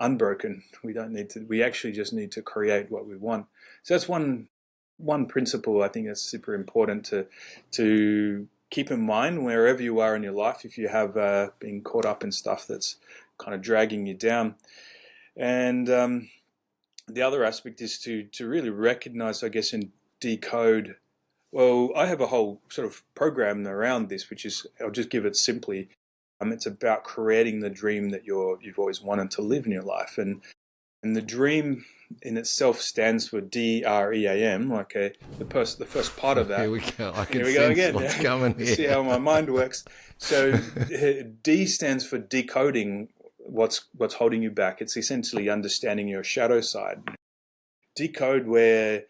unbroken. We actually just need to create what we want. So that's one principle I think that's super important to keep in mind wherever you are in your life, if you have been caught up in stuff that's kind of dragging you down. And the other aspect is to really recognize, I guess, and decode. Well, I have a whole sort of program around this, which is, I'll just give it simply. It's about creating the dream that you've always wanted to live in your life. And the dream in itself stands for DREAM, like the first part of that. Here we go. I can Here we go sense again. what's coming here. See how my mind works. So D stands for decoding what's holding you back. It's essentially understanding your shadow side. Decode where,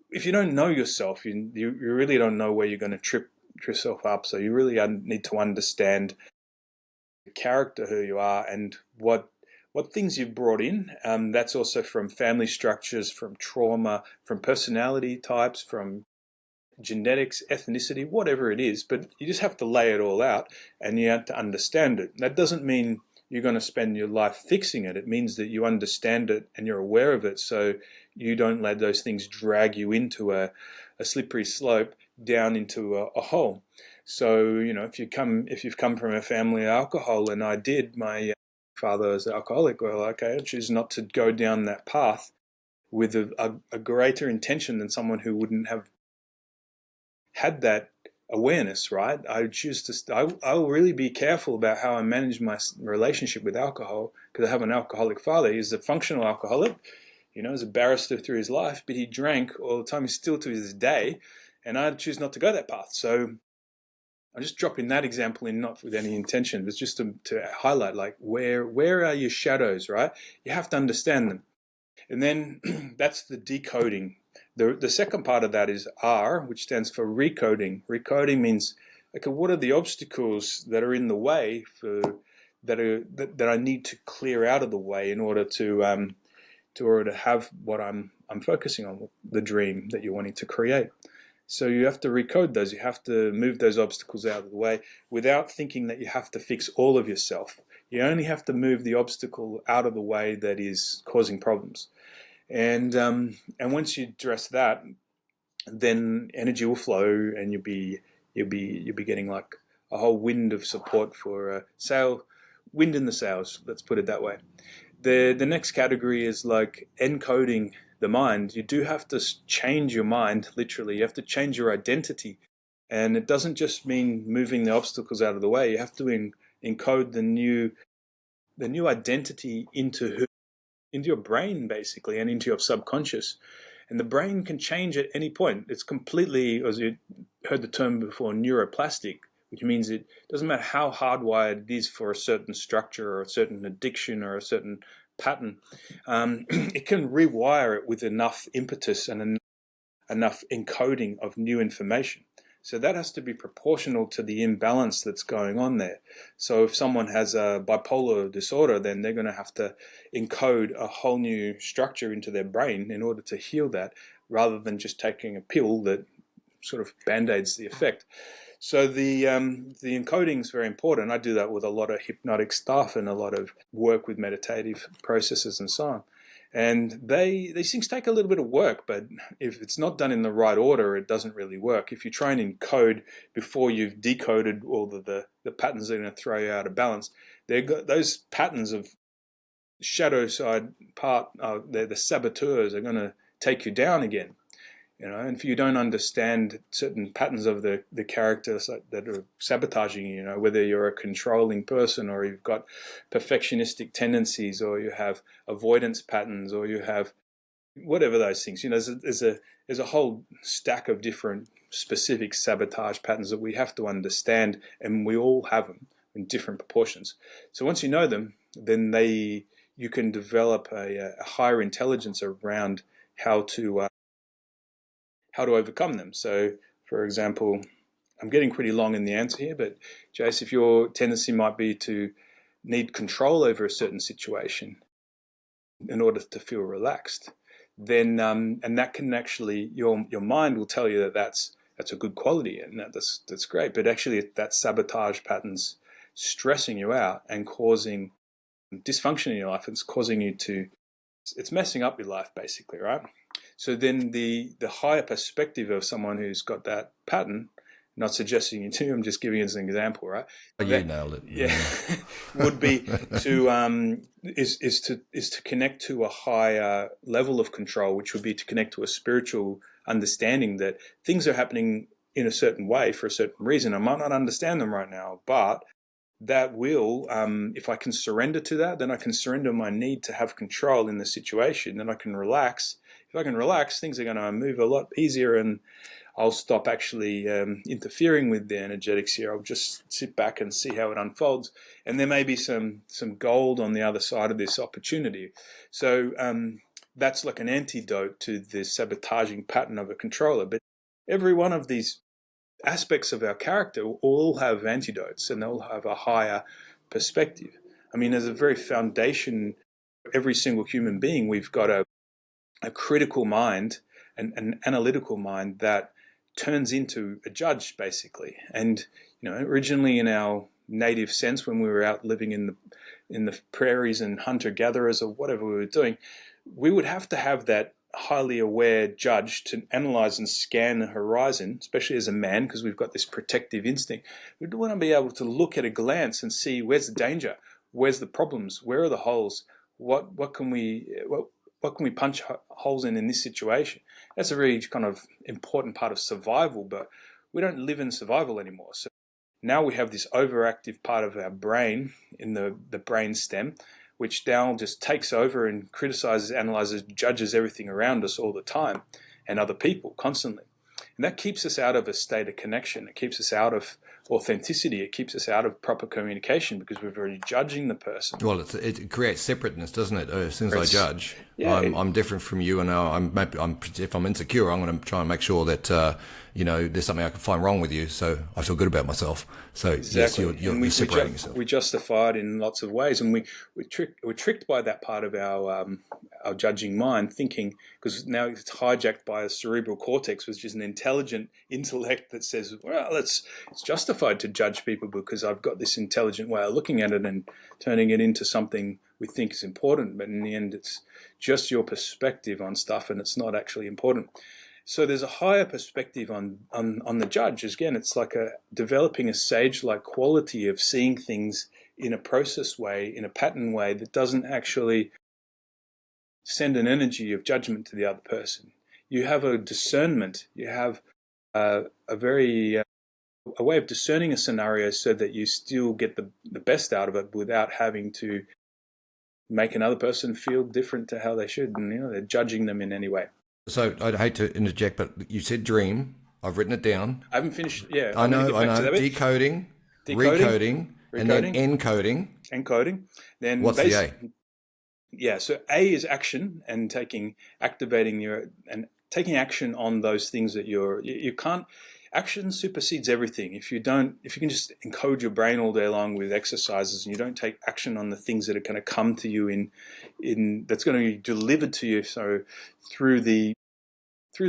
if you don't know yourself, you really don't know where you're going to trip yourself up. So you really need to understand the character, who you are, and what things you've brought in. That's also from family structures, from trauma, from personality types, from genetics, ethnicity, whatever it is. But you just have to lay it all out, and you have to understand it. That doesn't mean you're going to spend your life fixing it. It means that you understand it and you're aware of it, so you don't let those things drag you into a slippery slope down into a hole. So, if you've come from a family of alcohol, and I did, my father was alcoholic, well, okay, I choose not to go down that path with a greater intention than someone who wouldn't have had that awareness, right? I choose to, I'll really be careful about how I manage my relationship with alcohol, because I have an alcoholic father. He's a functional alcoholic, as a barrister through his life, but he drank all the time. He's still to this day, and I choose not to go that path. So I'm just dropping that example in, not with any intention, but just to highlight, like, where are your shadows, right? You have to understand them. And then that's the decoding. The second part of that is R, which stands for recoding. Recoding means, okay, what are the obstacles that are in the way that I need to clear out of the way in order to have what I'm I'm focusing on the dream that you're wanting to create. So you have to recode those. You have to move those obstacles out of the way without thinking that you have to fix all of yourself. You only have to move the obstacle out of the way that is causing problems. And once you address that, then energy will flow, and you'll be getting like a whole wind of support for wind in the sails. Let's put it that way. The next category is like encoding the mind. You do have to change your mind, literally. You have to change your identity. And it doesn't just mean moving the obstacles out of the way. You have to encode the new identity into your brain, basically, and into your subconscious. And the brain can change at any point. It's completely, as you heard the term before, neuroplastic, which means it doesn't matter how hardwired it is for a certain structure or a certain addiction or a certain pattern. It can rewire it with enough impetus and enough encoding of new information. So that has to be proportional to the imbalance that's going on there. So if someone has a bipolar disorder, then they're going to have to encode a whole new structure into their brain in order to heal that, rather than just taking a pill that sort of band-aids the effect. So the encoding is very important. I do that with a lot of hypnotic stuff and a lot of work with meditative processes and so on. And these things take a little bit of work, but if it's not done in the right order, it doesn't really work. If you try and encode before you've decoded all the patterns that are going to throw you out of balance, those patterns of shadow side part, they're the saboteurs, are going to take you down again. And if you don't understand certain patterns of the characters that are sabotaging you, whether you're a controlling person or you've got perfectionistic tendencies or you have avoidance patterns or you have whatever those things, there's a whole stack of different specific sabotage patterns that we have to understand, and we all have them in different proportions. So once you know them, then you can develop a higher intelligence around how to overcome them. So, for example, I'm getting pretty long in the answer here, but Jace, if your tendency might be to need control over a certain situation in order to feel relaxed, then and that can actually, your mind will tell you that that's a good quality and that's great, but actually that sabotage pattern's stressing you out and causing dysfunction in your life. It's messing up your life, basically, right? So then the higher perspective of someone who's got that pattern, not suggesting you to, I'm just giving it as an example, right? You nailed it. Yeah, would be to is to connect to a higher level of control, which would be to connect to a spiritual understanding that things are happening in a certain way for a certain reason. I might not understand them right now, but that will, if I can surrender to that, then I can surrender my need to have control in the situation. Then I can relax. If I can relax, things are going to move a lot easier, and I'll stop actually interfering with the energetics here. I'll just sit back and see how it unfolds. And there may be some gold on the other side of this opportunity. So that's like an antidote to the sabotaging pattern of a controller. But every one of these aspects of our character will all have antidotes, and they'll have a higher perspective. I mean, as a very foundation, every single human being, we've got a critical mind, an analytical mind that turns into a judge, basically. And originally in our native sense, when we were out living in the prairies and hunter-gatherers or whatever we were doing, we would have to have that highly aware judge to analyze and scan the horizon, especially as a man, because we've got this protective instinct. We want to be able to look at a glance and see where's the danger, where's the problems, where are the holes, what can we punch holes in this situation. That's a really kind of important part of survival, but we don't live in survival anymore. So now we have this overactive part of our brain in the brain stem, which now just takes over and criticizes, analyzes, judges everything around us all the time and other people constantly. And that keeps us out of a state of connection. It keeps us out of authenticity. It keeps us out of proper communication because we're already judging the person. Well, it creates separateness, doesn't it? As soon as I judge, yeah, I'm different from you, and if I'm insecure, I'm going to try and make sure that there's something I can find wrong with you, so I feel good about myself. So exactly. Yes, you're separating yourself. We justify it in lots of ways, and we're tricked by that part of our judging mind, thinking, because now it's hijacked by a cerebral cortex, which is an intelligent intellect that says, well, it's justified to judge people because I've got this intelligent way of looking at it and turning it into something we think is important, but in the end it's just your perspective on stuff and it's not actually important. So there's a higher perspective on the judge. Again, it's like developing a sage-like quality of seeing things in a process way, in a pattern way that doesn't actually send an energy of judgment to the other person. You have a discernment. You have a way of discerning a scenario so that you still get the best out of it without having to make another person feel different to how they should, and they're judging them in any way. So I'd hate to interject, but you said dream. I've written it down. I haven't finished. Yeah, I know. Decoding, recoding, and then encoding. Encoding. Then what's the A? Yeah, so A is action and taking action on those things that you can't. Action supersedes everything. If you can just encode your brain all day long with exercises and you don't take action on the things that are going to come to you in that's going to be delivered to you, so through the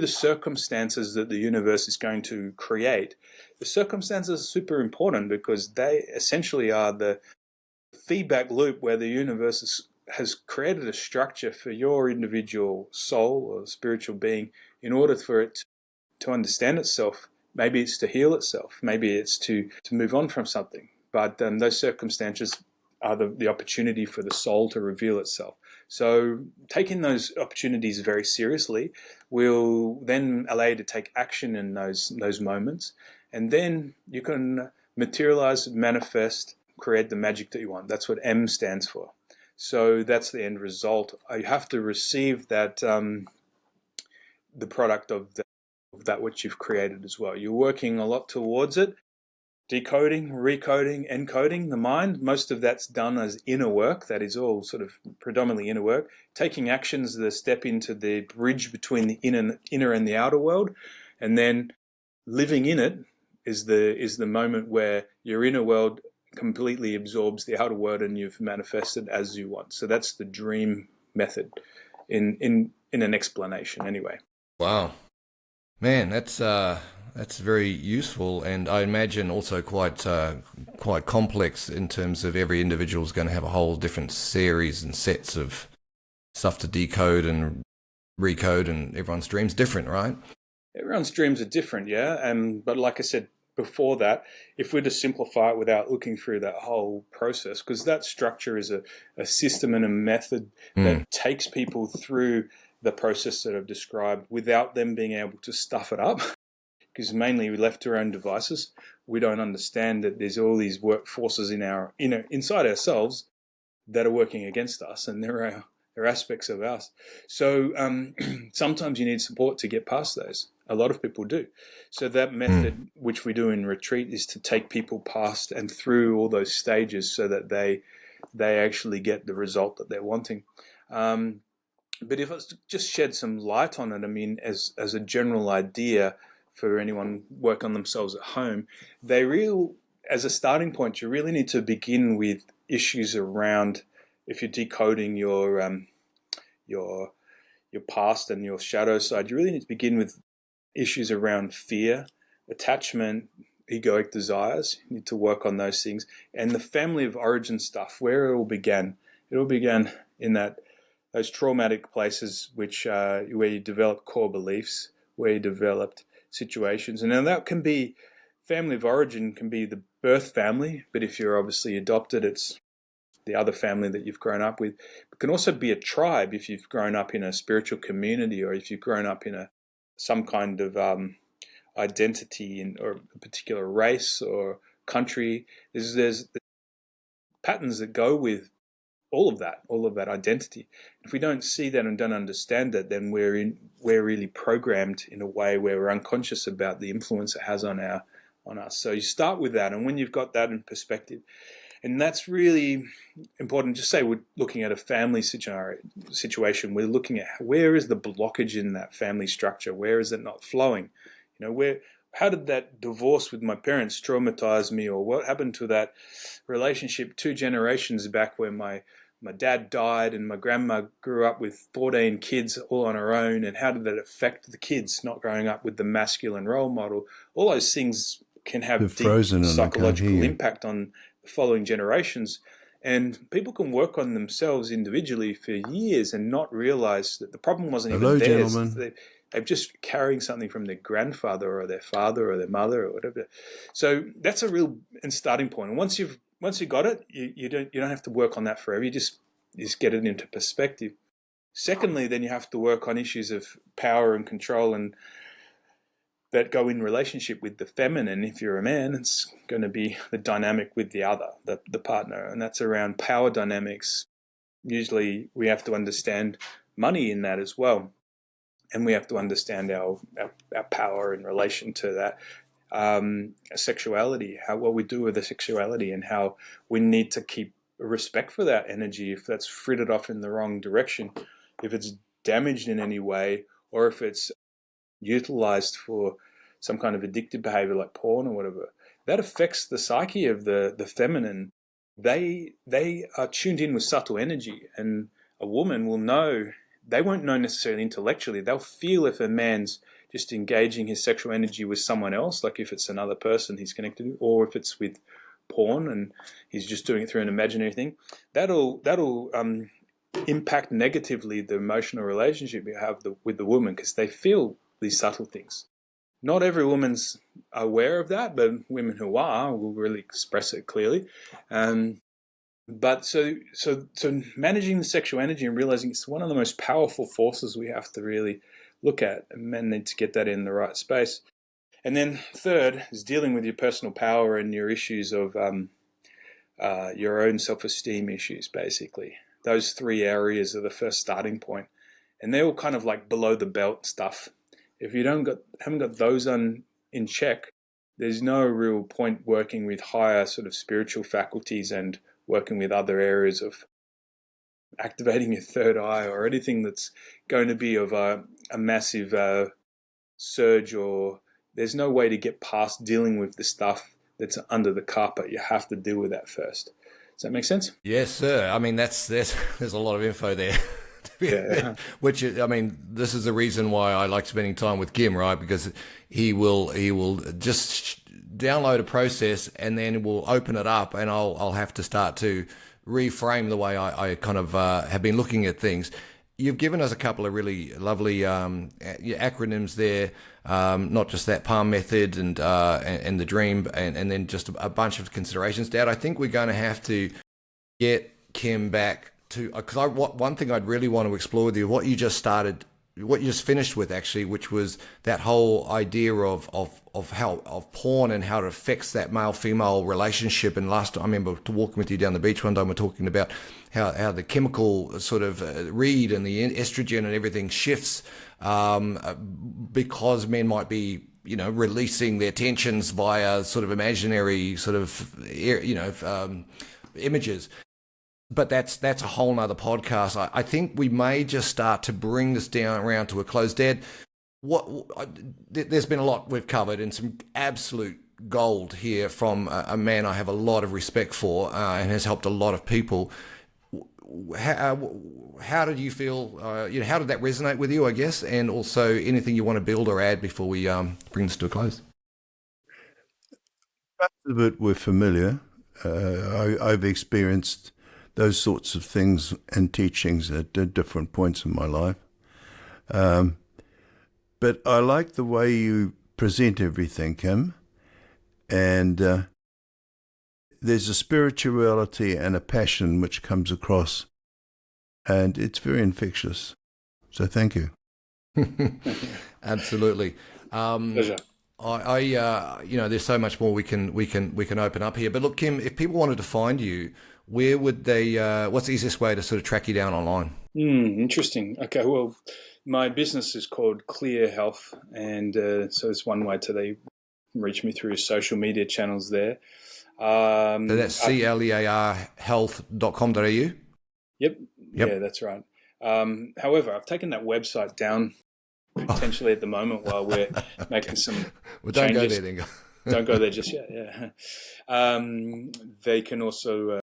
circumstances that the universe is going to create. The circumstances are super important because they essentially are the feedback loop where the universe has created a structure for your individual soul or spiritual being in order for it to understand itself. Maybe it's to heal itself. Maybe it's to move on from something. But those circumstances are the opportunity for the soul to reveal itself. So taking those opportunities very seriously will then allow you to take action in those moments. And then you can materialize, manifest, create the magic that you want. That's what M stands for. So that's the end result. You have to receive that, the product of that which you've created as well. You're working a lot towards it. Decoding, recoding, encoding the mind. Most of that's done as inner work. That is all sort of predominantly inner work. Taking actions, the step into the bridge between the inner and the outer world. And then living in it is the moment where your inner world completely absorbs the outer world and you've manifested as you want. So that's the dream method in an explanation anyway. Wow. Man, that's very useful, and I imagine also quite complex in terms of every individual is going to have a whole different series and sets of stuff to decode and recode, and everyone's dream's different, right? Everyone's dreams are different, yeah. But like I said before that, if we're to simplify it without looking through that whole process, because that structure is a system and a method that takes people through the process that I've described without them being able to stuff it up. Because mainly we're left to our own devices. We don't understand that there's all these work forces inside ourselves that are working against us, and there are aspects of us. So sometimes you need support to get past those. A lot of people do. So that method, which we do in retreat, is to take people past and through all those stages so that they actually get the result that they're wanting. But if I was to just shed some light on it, I mean, as a general idea for anyone work on themselves at home, as a starting point, you really need to begin with issues around, if you're decoding your past and your shadow side, you really need to begin with issues around fear, attachment, egoic desires. You need to work on those things. And the family of origin stuff, where it all began. It all began in those traumatic places where you develop core beliefs, where you developed situations. And now that can be, family of origin can be the birth family, but if you're obviously adopted, it's the other family that you've grown up with. It can also be a tribe if you've grown up in a spiritual community, or if you've grown up in some kind of identity or a particular race or country. There's patterns that go with all of that identity. If we don't see that and don't understand that, then we're really programmed in a way where we're unconscious about the influence it has on on us. So you start with that, and when you've got that in perspective, and that's really important. Just say we're looking at a family situation. We're looking at where is the blockage in that family structure? Where is it not flowing? How did that divorce with my parents traumatize me, or what happened to that relationship 2 generations back where my dad died and my grandma grew up with 14 kids all on her own, and how did that affect the kids not growing up with the masculine role model? All those things can have deep psychological impact on the following generations. And people can work on themselves individually for years and not realize that the problem wasn't even theirs. Gentlemen. They're just carrying something from their grandfather or their father or their mother or whatever. So that's a real starting point. And once you've got it, you don't have to work on that forever. You just get it into perspective. Secondly, then you have to work on issues of power and control, and that go in relationship with the feminine. If you're a man, it's going to be the dynamic with the other, the partner, and that's around power dynamics. Usually we have to understand money in that as well, and we have to understand our power in relation to that. Sexuality, what we do with the sexuality, and how we need to keep respect for that energy if that's frittered off in the wrong direction, if it's damaged in any way, or if it's utilized for some kind of addictive behavior like porn or whatever. That affects the psyche of the feminine. They are tuned in with subtle energy, and a woman will know. They won't know necessarily intellectually. They'll feel if a man's just engaging his sexual energy with someone else, like if it's another person he's connected to, or if it's with porn and he's just doing it through an imaginary thing. That'll impact negatively the emotional relationship you have with the woman, because they feel these subtle things. Not every woman's aware of that, but women who are will really express it clearly. But so managing the sexual energy and realizing it's one of the most powerful forces we have to really look at, and men need to get that in the right space. And then third is dealing with your personal power and your issues of your own self-esteem issues, basically. Those 3 areas are the first starting point. And they're all kind of like below the belt stuff. If you haven't got those in check, there's no real point working with higher sort of spiritual faculties and working with other areas of activating your third eye or anything that's going to be of a massive surge, or there's no way to get past dealing with the stuff that's under the carpet. You have to deal with that first. Does that make sense? Yes, sir. I mean, there's a lot of info there. Yeah. Which, I mean, this is the reason why I like spending time with Kim, right? Because he will just download a process and then we'll open it up, and I'll have to start to reframe the way I kind of have been looking at things. You've given us a couple of really lovely acronyms there, not just that palm method and the dream, and then just a bunch of considerations. Dad, I think we're going to have to get Kim back to, because one thing I'd really want to explore with you, what you just finished with actually, which was that whole idea of porn and how it affects that male-female relationship. And last time I remember walking with you down the beach one day, we're talking about how the chemical sort of read and the estrogen and everything shifts because men might be, releasing their tensions via sort of imaginary sort of, images. But that's a whole nother podcast. I think we may just start to bring this down around to a close. Dad, there's been a lot we've covered and some absolute gold here from a man I have a lot of respect for and has helped a lot of people. How did you feel? How did that resonate with you, I guess? And also anything you want to build or add before we bring this to a close? Parts of it were familiar. I've experienced those sorts of things and teachings at different points in my life. But I like the way you present everything, Kim. And there's a spirituality and a passion which comes across. And it's very infectious. So thank you. Absolutely. Pleasure. There's so much more we can open up here. But look, Kim, if people wanted to find you, where would they? What's the easiest way to sort of track you down online? Interesting. Okay, well, my business is called Clear Health, and so it's one way to reach me through social media channels there. So that's clearhealth.com.au? Yep. Yeah, that's right. However, I've taken that website down potentially at the moment while we're making some don't changes. Go there, then. Don't go there just yet, yeah. They can also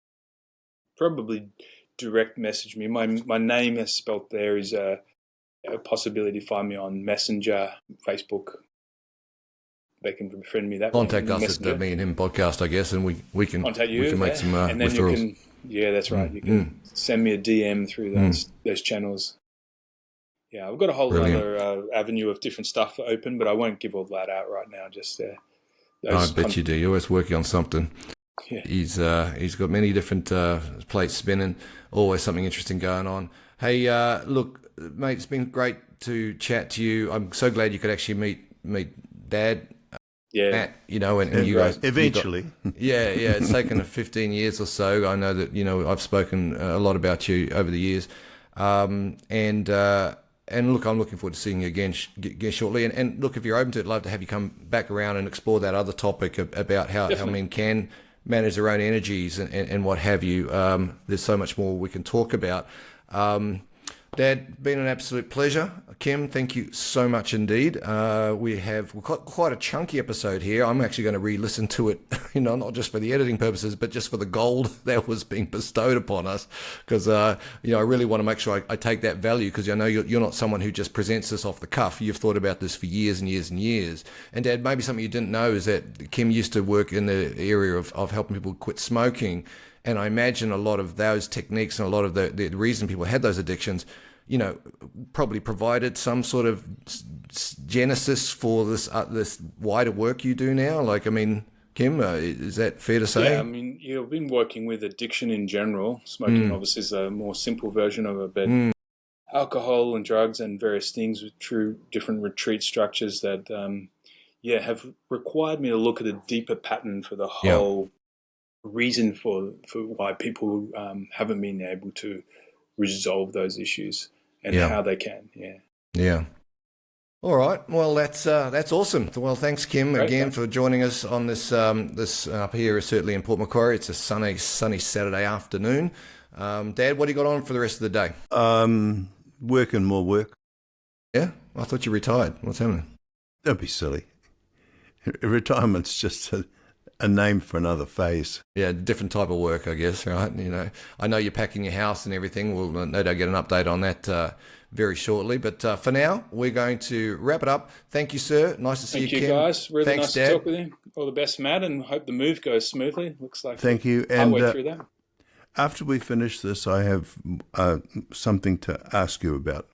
probably direct message me. My name is spelt there is a possibility to find me on Messenger, Facebook. They can befriend me that way. Contact us at the Me&Him Podcast, I guess, and we can contact you. We can make some and then referrals. you can, yeah, that's right. You can send me a DM through those channels. Yeah, I've got a whole other avenue of different stuff open, but I won't give all that out right now. Just I bet you do. You're always working on something. Yeah. He's got many different plates spinning, always something interesting going on. Hey, look, mate, it's been great to chat to you. I'm so glad you could actually meet Dad. Yeah, Matt, and you guys eventually. It's taken 15 years or so. I know that I've spoken a lot about you over the years, and look, I'm looking forward to seeing you again shortly. And look, if you're open to it, I'd love to have you come back around and explore that other topic about how men can manage their own energies and what have you. There's so much more we can talk about. Dad, been an absolute pleasure. Kim, thank you so much indeed. We've got quite a chunky episode here. I'm actually going to re-listen to it, not just for the editing purposes, but just for the gold that was being bestowed upon us. Because, I really want to make sure I take that value, because I know you're not someone who just presents this off the cuff. You've thought about this for years and years and years. And Dad, maybe something you didn't know is that Kim used to work in the area of helping people quit smoking. And I imagine a lot of those techniques and a lot of the reason people had those addictions, probably provided some sort of genesis for this wider work you do now. Like, I mean, Kim, is that fair to say? Yeah, I mean, I've been working with addiction in general. Smoking obviously is a more simple version of it, but alcohol and drugs and various things through different retreat structures that, have required me to look at a deeper pattern for the whole reason for why people haven't been able to resolve those issues and how they can. Yeah. All right. Well, that's awesome. Well, thanks, Kim, again for joining us on this up here is certainly in Port Macquarie. It's a sunny Saturday afternoon. Dad, what do you got on for the rest of the day? Work and more work. Yeah? I thought you retired. What's happening? Don't be silly. Retirement's just a name for another phase. Yeah, different type of work, I guess, right? I know you're packing your house and everything. We'll no doubt get an update on that very shortly. But for now, we're going to wrap it up. Thank you, sir. Nice to see you, Kim. Thank you, guys. Really Thanks, nice Dad. to talk with you. All the best, Matt, and hope the move goes smoothly. Looks like Thank you. And halfway through that. After we finish this, I have something to ask you about.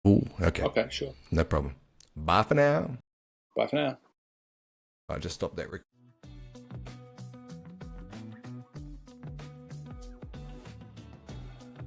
Oh, okay. Okay, sure. No problem. Bye for now. Bye for now. I just stopped that recording.